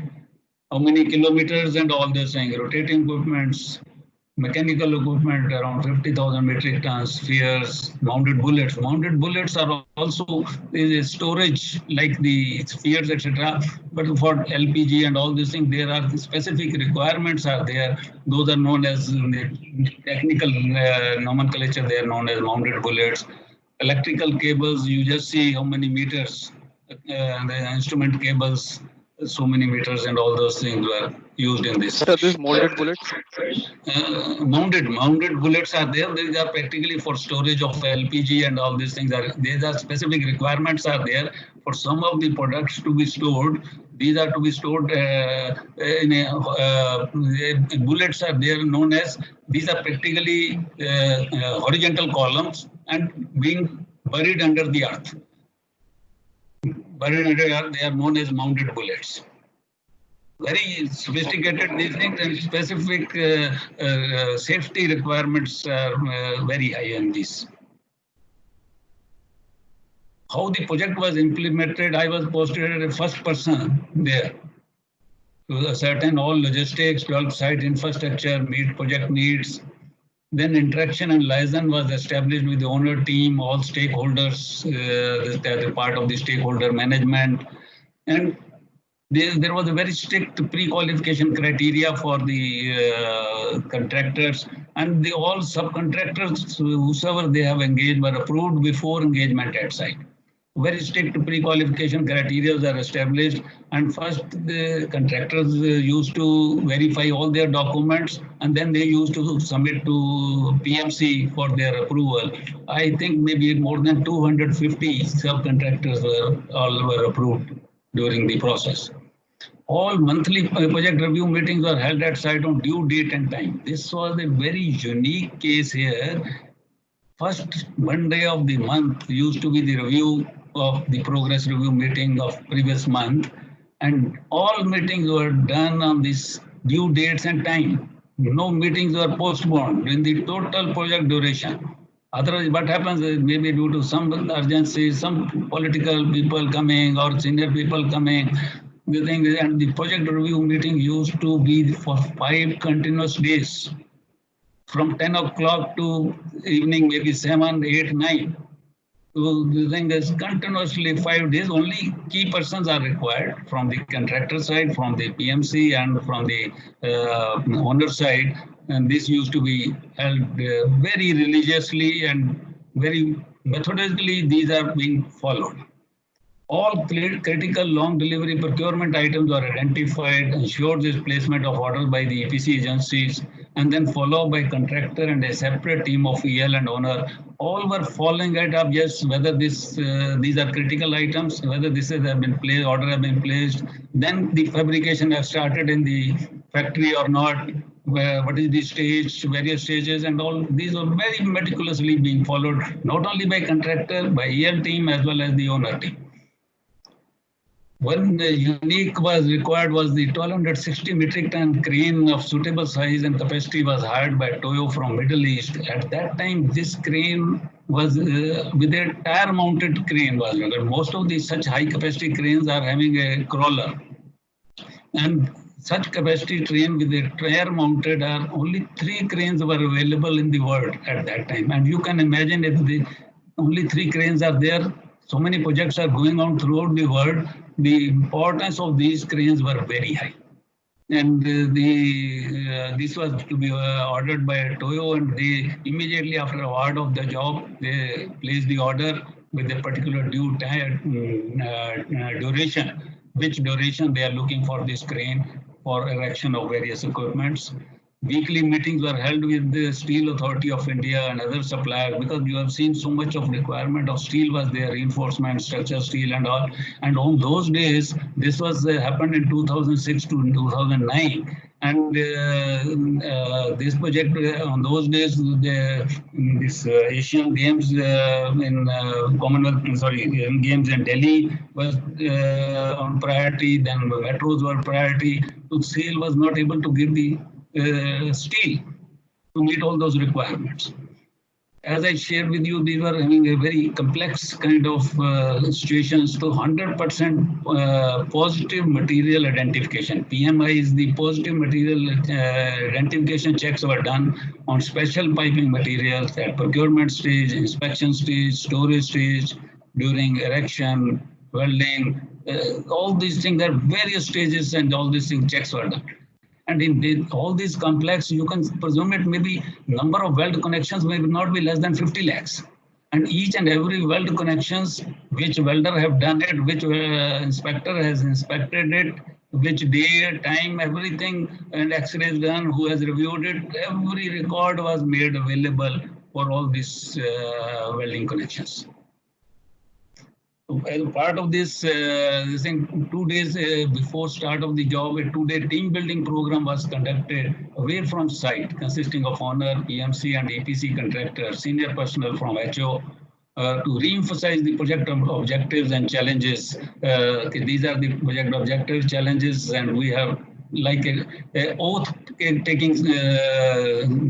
How many kilometers and all they're saying. Rotating equipments, mechanical equipment around 50,000 metric tons, spheres, mounted bullets. Mounted bullets are also storage like the spheres, etc. But for LPG and all these things, there are specific requirements are there. Those are known as in the technical nomenclature. They are known as mounted bullets. Electrical cables, you just see how many meters. The instrument cables, so many meters, and all those things were used in this. What are these molded bullets? Mounted bullets are there. These are practically for storage of LPG and all these things. These are specific requirements are there for some of the products to be stored. These are to be stored in bullets are there known as, these are practically horizontal columns and being buried under the earth. Buried under the earth, they are known as mounted bullets. Very sophisticated these things, and specific safety requirements are very high in this. How the project was implemented, I was posted as a first person there to ascertain all logistics, develop site infrastructure, meet project needs. Then interaction and liaison was established with the owner team, all stakeholders, they are part of the stakeholder management. And there was a very strict pre-qualification criteria for the contractors, and all subcontractors, whosoever they have engaged, were approved before engagement at site. Very strict pre-qualification criteria are established, and first the contractors used to verify all their documents, and then they used to submit to PMC for their approval. I think maybe more than 250 subcontractors were approved during the process. All monthly project review meetings were held at site on due date and time. This was a very unique case here. First Monday of the month used to be the review of the progress review meeting of previous month, and all meetings were done on this due dates and time. No meetings were postponed in the total project duration. Otherwise, what happens is maybe due to some urgency, some political people coming or senior people coming, the thing is, and the project review meeting used to be for 5 continuous days, from 10 o'clock to evening, maybe 7, 8, 9. So the thing is continuously 5 days. Only key persons are required from the contractor side, from the PMC, and from the owner side. And this used to be held very religiously and very methodically. These are being followed. All critical long delivery procurement items are identified, ensured this placement of orders by the EPC agencies, and then followed by contractor and a separate team of EL and owner. All were following it up, yes, whether these are critical items, whether have been placed, order have been placed, then the fabrication has started in the factory or not, what is the stage, various stages, and all these are very meticulously being followed, not only by contractor, by EL team as well as the owner team. One unique was required was the 1260 metric ton crane of suitable size and capacity was hired by Toyo from Middle East. At that time, this crane was with a tire mounted crane was. Most of these such high capacity cranes are having a crawler. And such capacity train with a tire mounted are only 3 cranes were available in the world at that time. And you can imagine if the only 3 cranes are there, so many projects are going on throughout the world, the importance of these cranes were very high. And this was to be ordered by Toyo, and they immediately after award of the job, they placed the order with a particular due duration, which duration they are looking for this crane for erection of various equipments. Weekly meetings were held with the Steel Authority of India and other suppliers, because you have seen so much of requirement of steel was there, reinforcement, structure steel and all. And on those days, this was happened in 2006 to 2009. And this project on those days, this Asian Games in Games in Delhi was on priority. Then metros were priority. So SAIL was not able to give the steel to meet all those requirements. as I shared with you, these were having a very complex kind of situations. So 100% positive material identification. PMI is the positive material identification checks were done on special piping materials at procurement stage, inspection stage, storage stage, during erection, welding. All these things are various stages, and all these things checks were done. And in all these complex, you can presume it maybe number of weld connections may not be less than 50 lakhs. And each and every weld connections, which welder have done it, which inspector has inspected it, which day, time, everything, and X-rays done, who has reviewed it, every record was made available for all these welding connections. As part of this thing, 2 days before start of the job, a 2-day team building program was conducted away from site, consisting of owner, PMC, and EPC contractor, senior personnel from HO, to re-emphasize the project objectives and challenges. These are the project objectives, challenges, and we have like a oath taking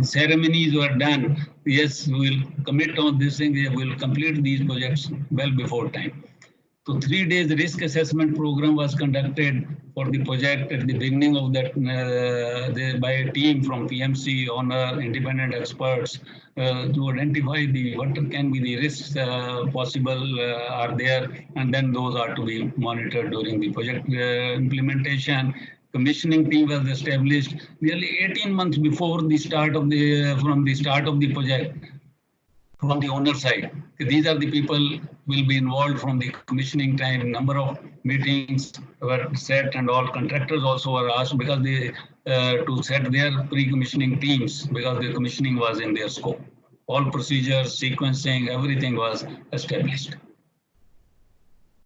ceremonies were done. Yes, we will commit on this thing. We will complete these projects well before time. So 3 days risk assessment program was conducted for the project at the beginning of that by a team from PMC, owner, independent experts to identify what can be the risks possible are there, and then those are to be monitored during the project implementation. Commissioning team was established nearly 18 months before the start of from the start of the project. From the owner side, these are the people will be involved from the commissioning time. Number of meetings were set, and all contractors also were asked because they to set their pre-commissioning teams because the commissioning was in their scope. All procedures, sequencing, everything was established.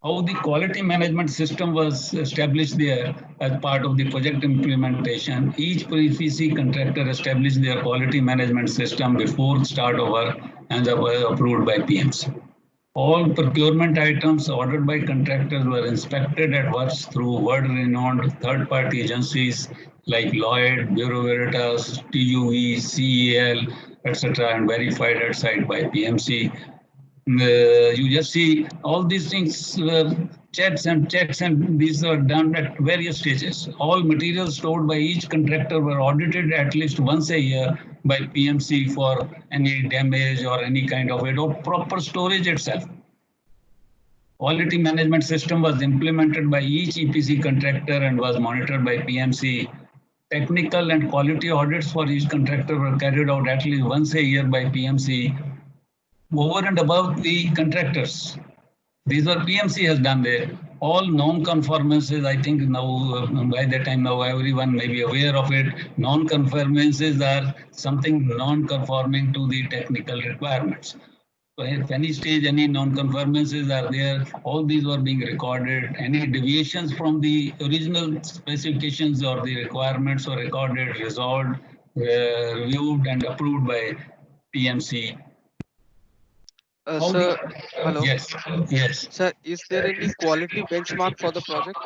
How the quality management system was established there as part of the project implementation. Each pre-EPC contractor established their quality management system before start of work and were approved by PMC. All procurement items ordered by contractors were inspected at works through world-renowned third-party agencies like Lloyd, Bureau Veritas, TUV, CEL, etc., and verified at site by PMC. You just see all these things were checks, and these are done at various stages. All materials stored by each contractor were audited at least once a year by PMC for any damage or any kind of it, or proper storage itself. Quality management system was implemented by each EPC contractor and was monitored by PMC. Technical and quality audits for each contractor were carried out at least once a year by PMC. Over and above the contractors, these are PMC has done there. All non-conformances, I think now by the time now everyone may be aware of it. Non-conformances are something non-conforming to the technical requirements. So if any stage, any non-conformances are there, all these were being recorded. Any deviations from the original specifications or the requirements were recorded, resolved, reviewed, and approved by PMC. Sir, hello. Yes. Sir, is there any quality benchmark for the project?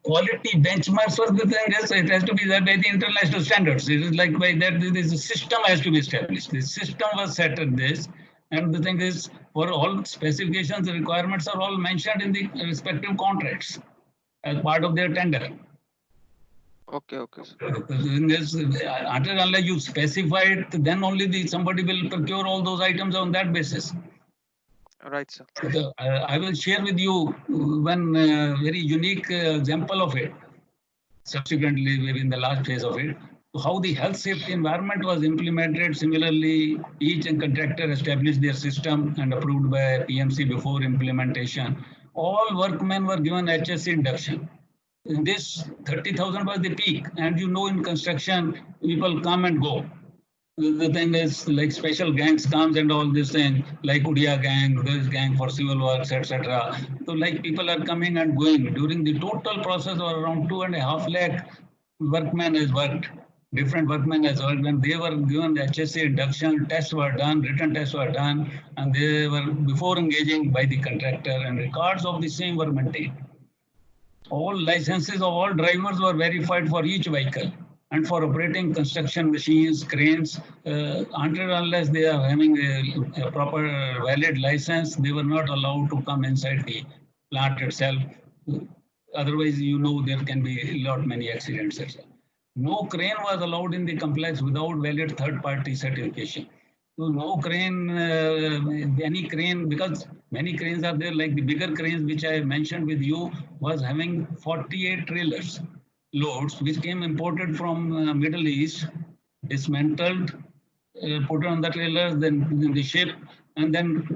Quality benchmarks for the thing is it has to be set by the international standards. It is like by that this system has to be established. The system was set at this, and the thing is for all specifications, the requirements are all mentioned in the respective contracts as part of their tender. Okay. The thing is, until unless you specify it, then only somebody will procure all those items on that basis. Right, sir. I will share with you one very unique example of it. Subsequently, maybe in the last phase of it, how the health safety environment was implemented. Similarly, each contractor established their system and approved by PMC before implementation. All workmen were given HSE induction. In this 30,000 was the peak, and in construction, people come and go. The thing is like special gangs comes and all this thing, like Udia gang, this gang for civil works, etc. So like people are coming and going. During the total process of around 2.5 lakh workmen has worked. Different workmen has worked, and they were given the HSE induction, tests were done, written tests were done, and they were before engaging by the contractor, and records of the same were maintained. All licenses of all drivers were verified for each vehicle. And for operating construction machines, cranes, until unless they are having a proper valid license, they were not allowed to come inside the plant itself. Otherwise, you know, there can be a lot many accidents. No crane was allowed in the complex without valid third-party certification. So no crane, any crane, because many cranes are there, like the bigger cranes which I mentioned with you, was having 48 trailers loads, which came imported from Middle East, dismantled, put on the trailer, then in the ship, and then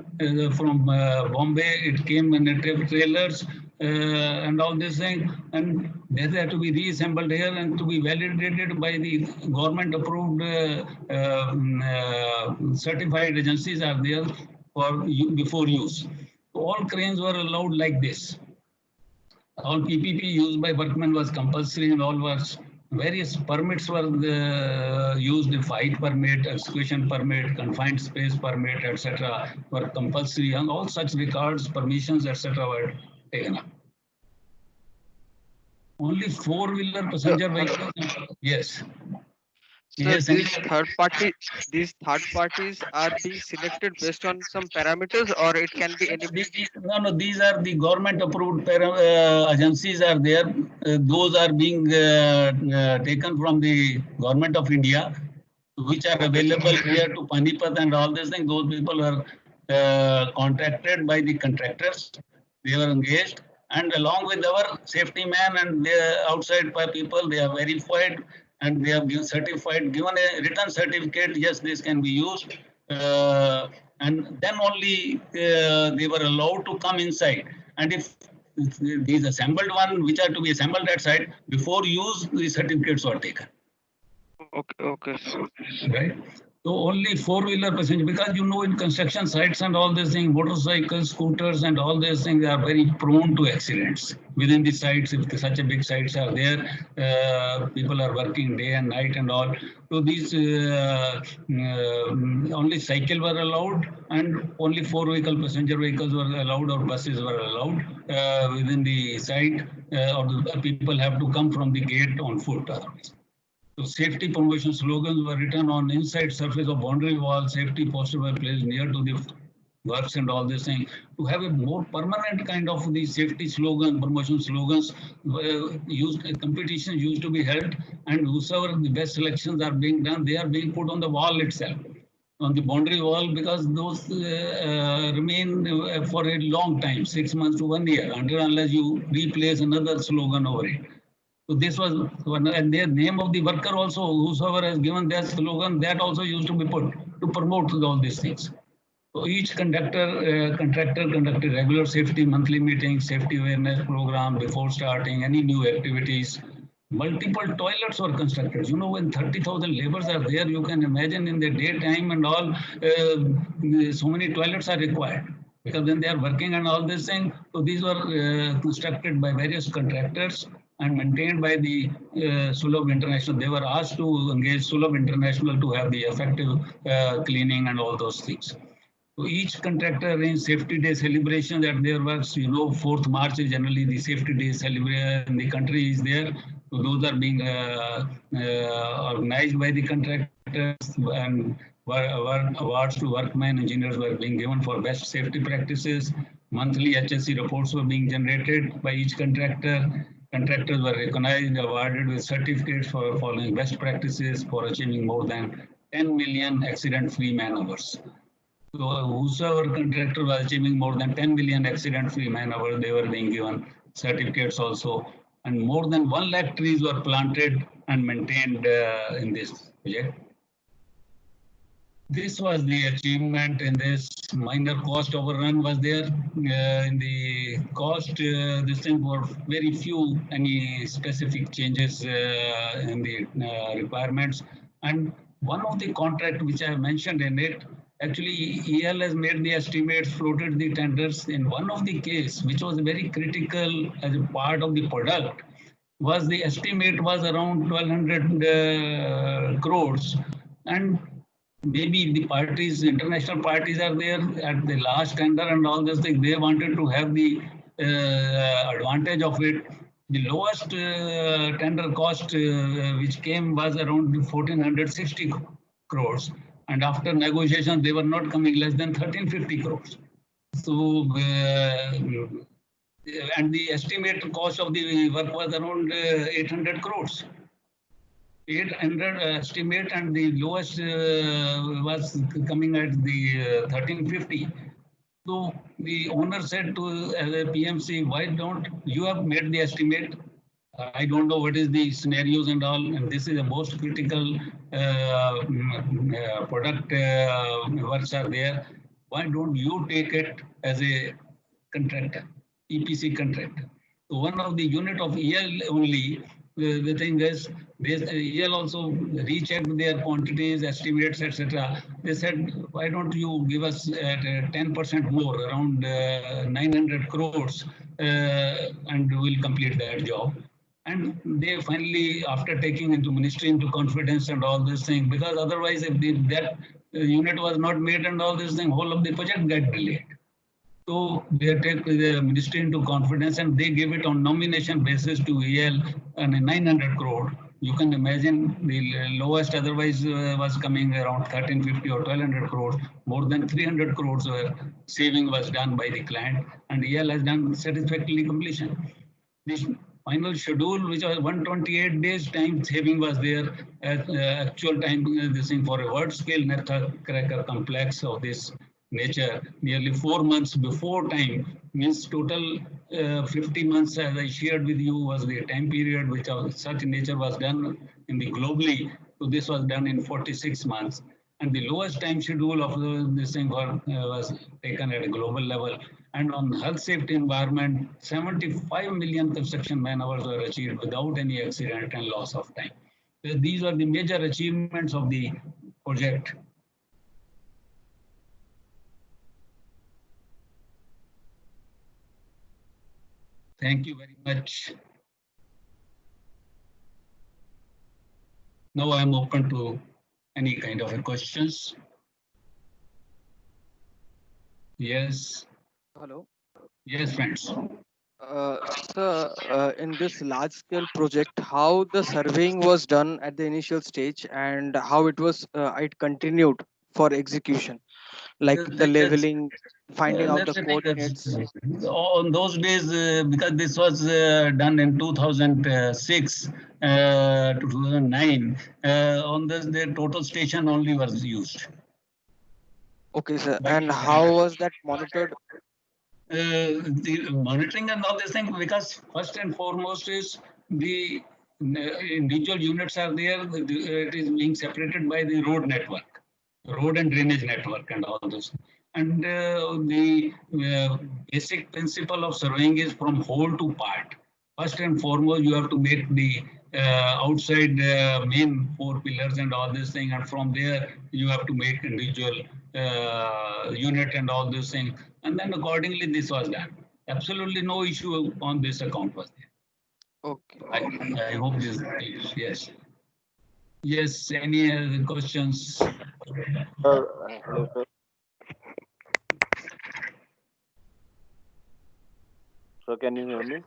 from Bombay, it came in trailers and all this thing, and they had to be reassembled here and to be validated by the government approved certified agencies are there for before use. So all cranes were allowed like this. All PPP used by workmen was compulsory, and all was various permits were used. The height permit, excavation permit, confined space permit, etc. were compulsory, and all such records, permissions, etc. were taken up. Only four-wheeler passenger vehicles. Yes. So Yes, these third parties are being selected based on some parameters, or it can be any. No, these are the government approved agencies are there. Those are being taken from the government of India, which are available here to Panipat and all these things. Those people are contracted by the contractors. They were engaged, and along with our safety man and the outside people, they are verified and they have been certified, given a written certificate. Yes, this can be used. And then only they were allowed to come inside. And if these assembled one, which are to be assembled at site, before use, the certificates were taken. Okay. Right. So only four-wheeler passenger, because you know in construction sites and all these things, motorcycles, scooters, and all these things are very prone to accidents within the sites. If such a big sites are there, people are working day and night and all. So these only cycle were allowed, and only four-vehicle passenger vehicles were allowed, or buses were allowed within the site, or the people have to come from the gate on foot otherwise. So safety promotion slogans were written on inside surface of boundary wall. Safety posters were placed near to the works and all this thing. To have a more permanent kind of the safety slogan, promotion slogans, competitions used to be held, and whosoever the best selections are being done, they are being put on the wall itself, on the boundary wall, because those remain for a long time, 6 months to 1 year, until unless you replace another slogan over it. So this was one, and their name of the worker also, whosoever has given their slogan, that also used to be put to promote all these things. So each contractor conducted regular safety monthly meetings, safety awareness program before starting any new activities. Multiple toilets were constructed. You know, when 30,000 laborers are there, you can imagine in the daytime and all, so many toilets are required, because then they are working and all this thing. So these were constructed by various contractors and maintained by the Sulabh International. They were asked to engage Sulabh International to have the effective cleaning and all those things. So each contractor arranged safety day celebrations at their works. You know, 4th March is generally the safety day celebration in the country is there. So those are being organized by the contractors, and awards to workmen, engineers were being given for best safety practices. Monthly HSC reports were being generated by each contractor. Contractors were recognized, awarded with certificates for following best practices for achieving more than 10 million accident-free man-hours. So whosoever contractor was achieving more than 10 million accident-free man-hours, they were being given certificates also. And more than 1 lakh trees were planted and maintained in this project. This was the achievement in this. Minor cost overrun was there. In the cost, this thing were very few, any specific changes in the requirements. And one of the contract which I mentioned in it, actually EL has made the estimates, floated the tenders. In one of the case, which was very critical as a part of the product, was the estimate was around 1,200 crores. And maybe the parties, international parties are there at the last tender and all this thing. They wanted to have the advantage of it. The lowest tender cost which came was around 1460 crores. And after negotiation, they were not coming less than 1350 crores. So, and the estimated cost of the work was around 800 crores. 800 estimate, and the lowest was coming at the 1350. So the owner said to the PMC, why don't you have made the estimate? I don't know what is the scenarios and all, and this is the most critical product works are there. Why don't you take it as a contractor, EPC contractor? So one of the unit of EL only, the thing is, EL also rechecked their quantities, estimates, etc. They said, why don't you give us 10% more, around 900 crores, and we'll complete that job. And they finally, after taking into ministry into confidence and all this thing, because otherwise, if that unit was not made and all this thing, whole of the project got delayed. So they take the ministry into confidence and they give it on nomination basis to EL and 900 crore. You can imagine the lowest otherwise was coming around 1350 or 1200 crores. More than 300 crores saving was done by the client, and EL has done satisfactorily completion. This final schedule, which was 128 days time saving, was there at actual time. This thing for a word scale nutcracker complex of this nature, nearly 4 months before time, means total 50 months, as I shared with you, was the time period which of such nature was done in the globally. So this was done in 46 months. And the lowest time schedule of this thing was taken at a global level. And on health, safety, environment, 75 million construction man hours were achieved without any accident and loss of time. So these are the major achievements of the project. Thank you very much. Now I am open to any kind of questions. Yes. Hello. Yes, friends. Sir, in this large scale project, how the surveying was done at the initial stage and how it continued for execution, like the leveling, finding out the That's the thing. coordinates. On those days, because this was done in 2006 to 2009, on this, the total station only was used. Okay, sir. But, And how was that monitored? The monitoring and all these things, because first and foremost is the individual units are there, it is being separated by the road network, road and drainage network and all this. And the basic principle of surveying is from whole to part. First and foremost, you have to make the outside main 4 pillars and all this thing, and from there you have to make individual unit and all this thing, and then accordingly this was done. Absolutely no issue on this account was there. Okay. I hope this is clear. Yes. Yes. Any other questions? Hello, sir. So can you hear me?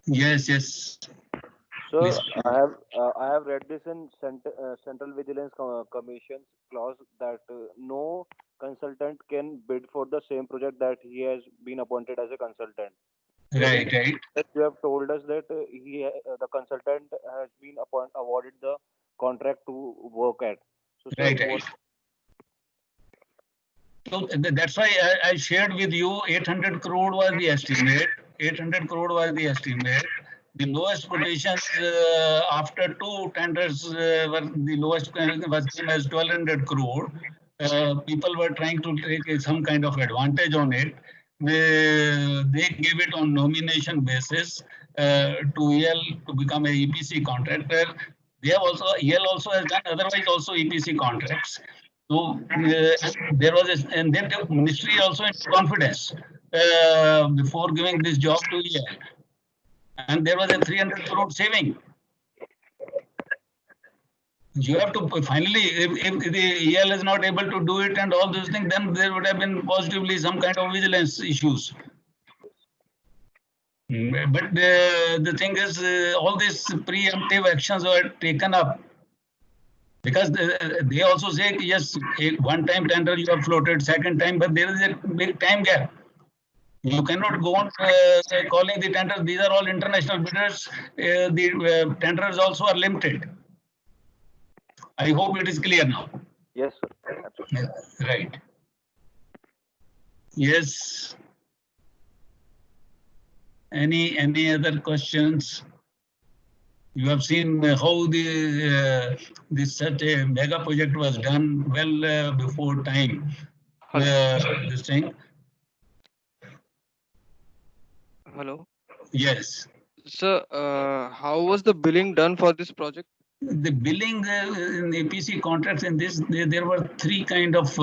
Yes. Yes. So Please. I have read this in Central Vigilance Commission's clause that no consultant can bid for the same project that he has been appointed as a consultant. Right. Right. You have told us that the consultant has been awarded the contract to work at. So, sir, Right. Right. So that's why I shared with you 800 crore was the estimate. 800 crore was the estimate. The lowest quotations after 2 tenders were the lowest was came as 1200 crore. People were trying to take some kind of advantage on it. They gave it on nomination basis to EL to become a EPC contractor. They have also, EL also has done otherwise also EPC contracts. So there was, and then the ministry also in confidence before giving this job to EL. And there was a 300 crore saving. You have to finally, if the EL is not able to do it and all those things, then there would have been positively some kind of vigilance issues. But the thing is, all these preemptive actions were taken up because they also say, yes, one time tender you have floated, second time, but there is a big time gap. You cannot go on calling the tenders. These are all international bidders. The tenders also are limited. I hope it is clear now. Yes, sir. Absolutely. Right. Yes. Any other questions? You have seen how this such a mega project was done well before time. This thing. Hello. Yes. So, how was the billing done for this project? The billing in APC contracts in this, there were three kind of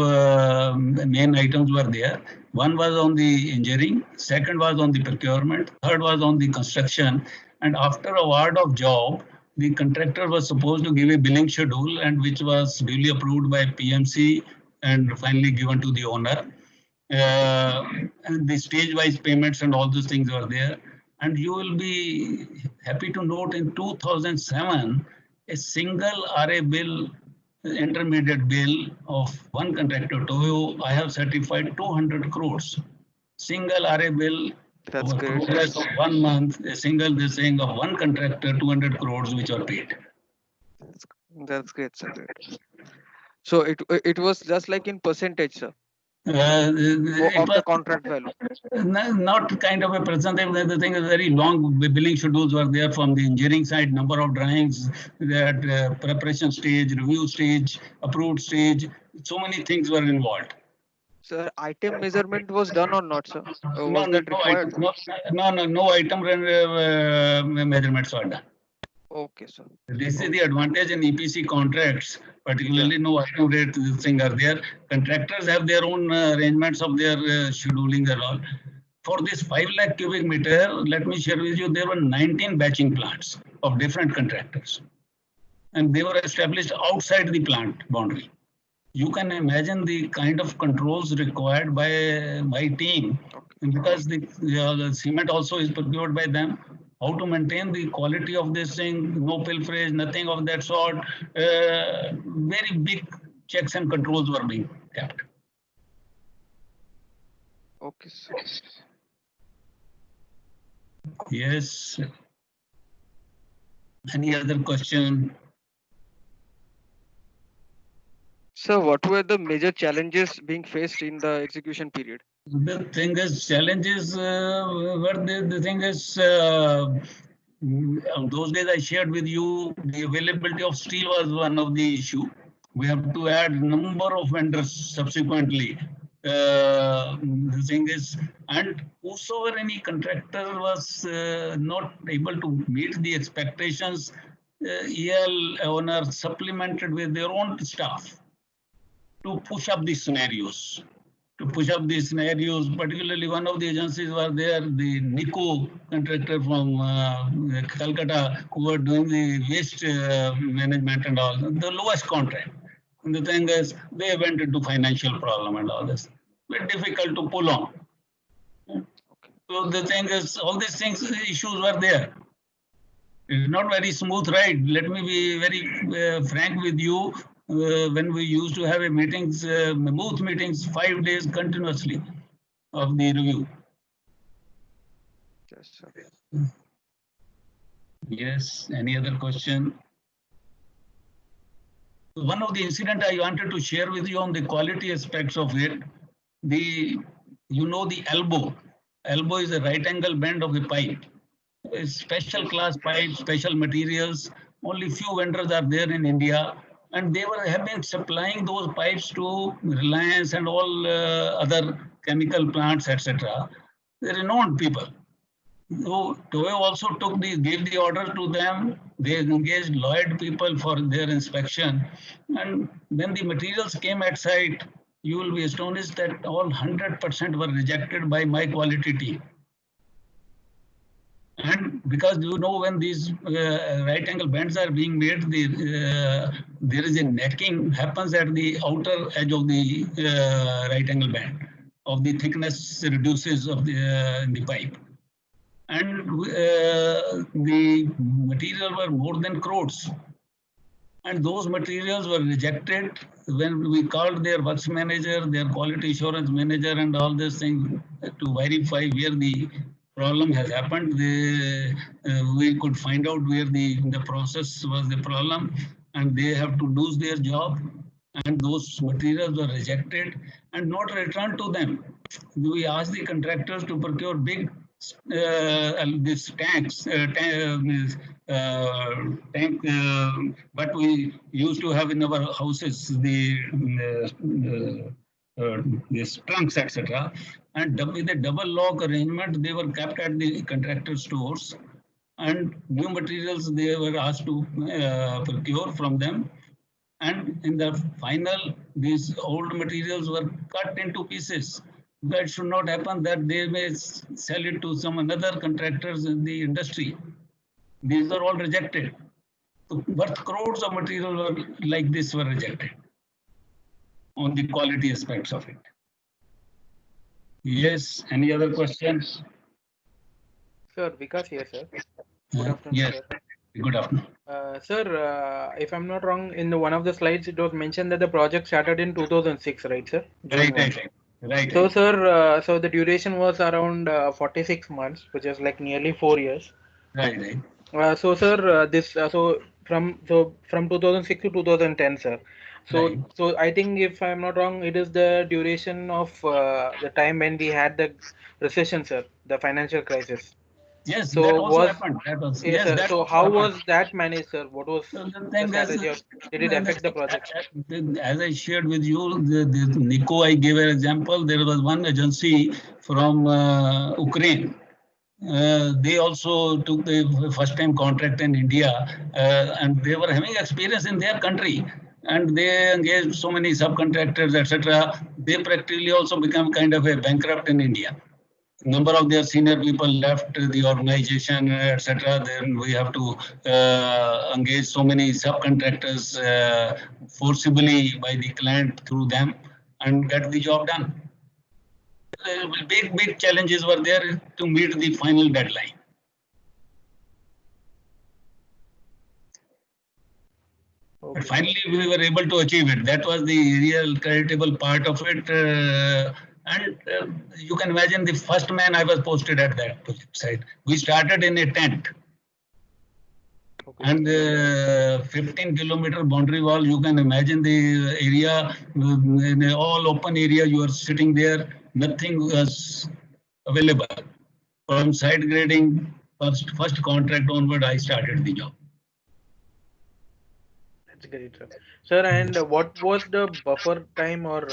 main items were there. One was on the engineering, second was on the procurement, third was on the construction. And after award of job, the contractor was supposed to give a billing schedule, and which was duly approved by PMC and finally given to the owner. And the stage-wise payments and all those things were there. And you will be happy to note in 2007, a single RA bill, intermediate bill of one contractor, Toyo, I have certified 200 crores. Single RA bill That's over great. progress of 1 month, a single this thing of one contractor, 200 crores which are paid. That's great, sir. So it was just like in percentage, sir, It of the was contract value. not kind of a percentage. The thing is very long. Billing schedules were there from the engineering side, number of drawings, that preparation stage, review stage, approved stage. So many things were involved. Sir, item measurement was done or not, sir? No, Was that required? no item measurements were done. Okay, sir. This is the advantage in EPC contracts, particularly no item rate thing are there. Contractors have their own arrangements of their scheduling and all. For this 5 lakh cubic meter, let me share with you, there were 19 batching plants of different contractors. And they were established outside the plant boundary. You can imagine the kind of controls required by my team, because the cement also is procured by them. How to maintain the quality of this thing, no pilferage, nothing of that sort. Very big checks and controls were being kept. Okay, sir. Yes. Any other question? Sir, what were the major challenges being faced in the execution period? The thing is, challenges were the thing is, those days I shared with you, the availability of steel was one of the issue. We have to add number of vendors subsequently. The thing is, and whosoever any contractor was not able to meet the expectations, EL owner supplemented with their own staff to push up these scenarios. Particularly one of the agencies were there, the NICO contractor from Calcutta, who were doing the waste management and all, the lowest contract. And the thing is, they went into financial problem and all this. Very difficult to pull on. So the thing is, all these things, issues were there. It's not very smooth ride. Let me be very frank with you. When we used to have a meetings, booth meetings, 5 days continuously of the review. Yes, sir. Yes, any other question? One of the incident I wanted to share with you on the quality aspects of it, the elbow. Elbow is a right angle bend of the pipe. It's special class pipe, special materials. Only few vendors are there in India. And they have been supplying those pipes to Reliance and all other chemical plants, etc. They're renowned people. So Toyo also gave the order to them. They engaged Lloyd people for their inspection. And when the materials came at site, you will be astonished that all 100% were rejected by my quality team. And because when these right angle bends are being made, there is a necking happens at the outer edge of the right angle bend. Of the thickness reduces of the in the pipe. and the material were more than crores. And those materials were rejected when we called their works manager, their quality assurance manager, and all these things to verify where the problem has happened. We could find out where the process was the problem, and they have to lose their job. And those materials were rejected and not returned to them. We asked the contractors to procure big these tanks, tank, but we used to have in our houses these trunks, etc. And with a double lock arrangement, they were kept at the contractor stores, and new materials they were asked to procure from them. And in the final, these old materials were cut into pieces. That should not happen, that they may sell it to some another contractors in the industry. These are all rejected. So worth crores of material were, like this were rejected on the quality aspects of it. Yes, any other questions? Sir, Vikas here, sir. Good afternoon, Yes, sir. good afternoon. Sir, if I'm not wrong, in one of the slides, it was mentioned that the project started in 2006, right, sir? Right. So, sir, so the duration was around 46 months, which is like nearly 4 years. Right. So, sir, so from 2006 to 2010, sir. So, Right. so I think if I'm not wrong, it is the duration of the time when we had the recession, sir, the financial crisis. Yes, So that also was happened. That was, yes, yes, sir. that So also how happened. was that managed, sir? What was So the the thing is, strategy? Or did it affect the project? as I shared with you, the Nico, I gave an example. There was one agency from Ukraine. They also took the first-time contract in India, and they were having experience in their country. And they engaged so many subcontractors, etc. They practically also become kind of a bankrupt in India. Number of their senior people left the organization, etc. Then we have to engage so many subcontractors forcibly by the client through them and get the job done. Big challenges were there to meet the final deadline. Okay. But finally, we were able to achieve it. That was the real creditable part of it. And you can imagine the first man I was posted at that project site. We started in a tent. Okay. And 15-kilometer boundary wall, you can imagine the area, in an all open area, you are sitting there, nothing was available. From site grading, first contract onward, I started the job. That's great, sir. Sir, and what was the buffer time or,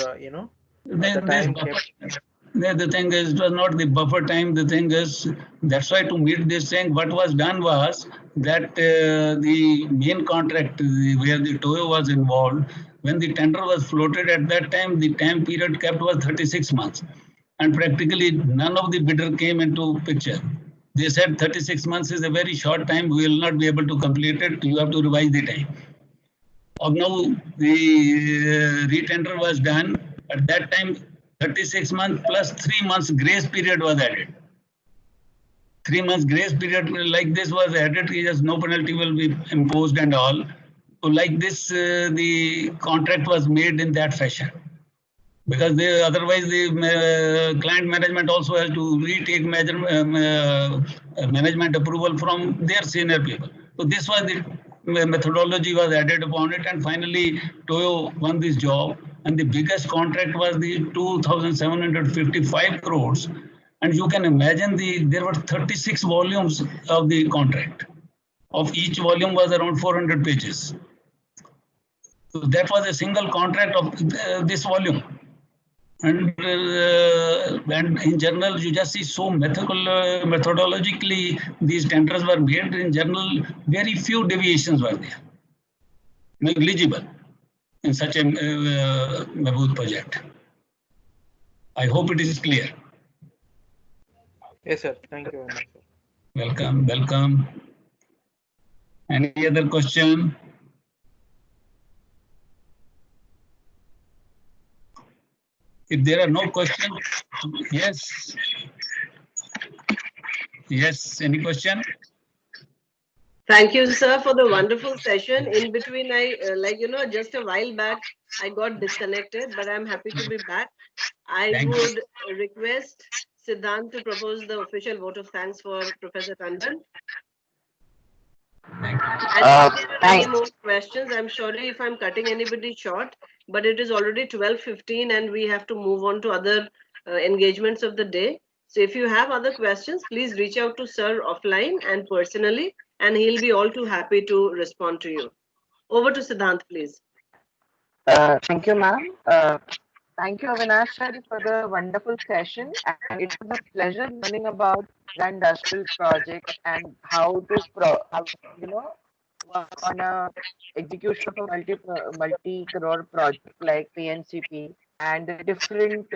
the time kept? The thing is, it was not the buffer time. The thing is, that's why to meet this thing, what was done was that the main contract where the Toyo was involved, when the tender was floated at that time, the time period kept was 36 months. And practically none of the bidder came into picture. They said 36 months is a very short time. We will not be able to complete it. You have to revise the time. Now the retender was done. At that time, 36 months plus 3 months grace period was added. 3 months grace period like this was added, yes, no penalty will be imposed and all. So like this, the contract was made in that fashion. Because otherwise the client management also has to retake management approval from their senior people. So this was the methodology was added upon it, and finally Toyo won this job, and the biggest contract was the 2,755 crores. And you can imagine there were 36 volumes of the contract. Of each volume was around 400 pages. So that was a single contract of this volume. And in general, you just see so methodologically these tenders were made. In general, very few deviations were there, negligible in such a Mehboob project. I hope it is clear. Yes, sir. Thank you very much, sir. Welcome. Any other question? If there are no questions, yes. Yes, any question? Thank you, sir, for the wonderful session. In between, just a while back, I got disconnected, but I'm happy to be back. I Thank you. would request Siddhant to propose the official vote of thanks for Professor Tandon. Thank you. And if there are any Thanks. more questions, I'm sorry if I'm cutting anybody short, but it is already 12:15 and we have to move on to other engagements of the day. So if you have other questions, please reach out to sir offline and personally, and he'll be all too happy to respond to you. Over to Siddhant, please. Thank you, ma'am. Thank you, Avinash sir, for the wonderful session. And it was a pleasure learning about the industrial project and how to work on a execution of a multi-crore project like PNCP and the different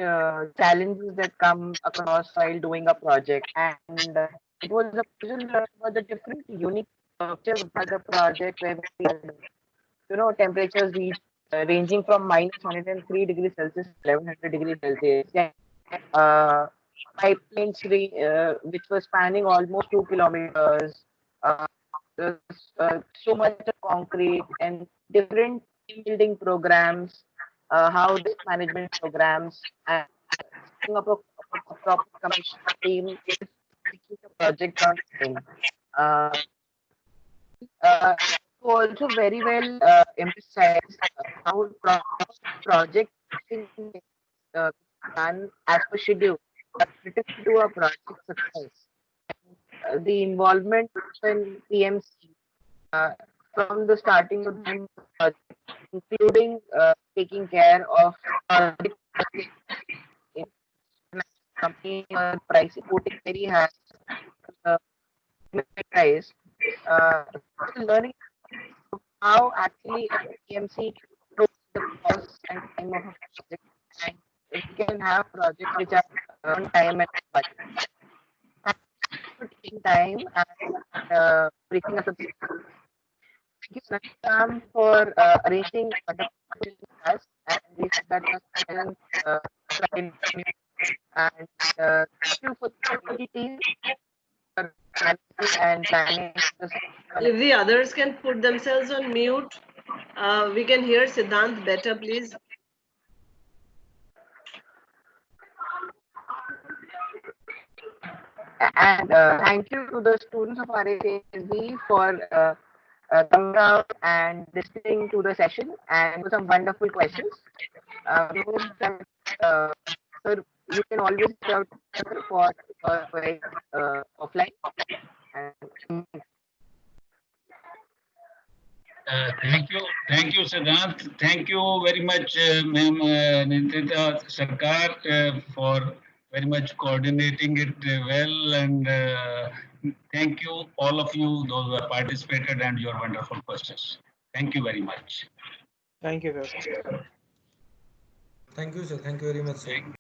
challenges that come across while doing a project. And it was a pleasure learning about the different unique structures of the project where we temperatures ranging from minus 103 degrees Celsius to 1100 degrees Celsius. Yeah. Pipelines which was spanning almost 2 kilometers. Uh, there's, so much of concrete and different building programs, how this management programs, and setting up a proper commission team to execute a project on time. Uh, also very well emphasized how project is done as per schedule are critical to a project success. The involvement in PMC from the starting of the project, including taking care of project company pricing, quoting very high price. Uh, Learning how actually PMC controls the cost and time of a project, and we can have projects which are on time and budget. Thank you for taking time and breaking us up. Thank you, Sanam, for arranging the us, and we hope that was and thank you for the community team for analysis and planning this. If the others can put themselves on mute, we can hear Siddhant better, please. And thank you to the students of RSASB for coming out and listening to the session and for some wonderful questions. We hope that sir, you can always reach out to her for offline. And Thank you, Siddhant. Thank you very much, Ma'am Nitita Sarkar, for very much coordinating it well, and thank you all of you, those who have participated, and your wonderful questions. Thank you very much. Thank you, sir. Thank you, sir. Thank you very much, sir.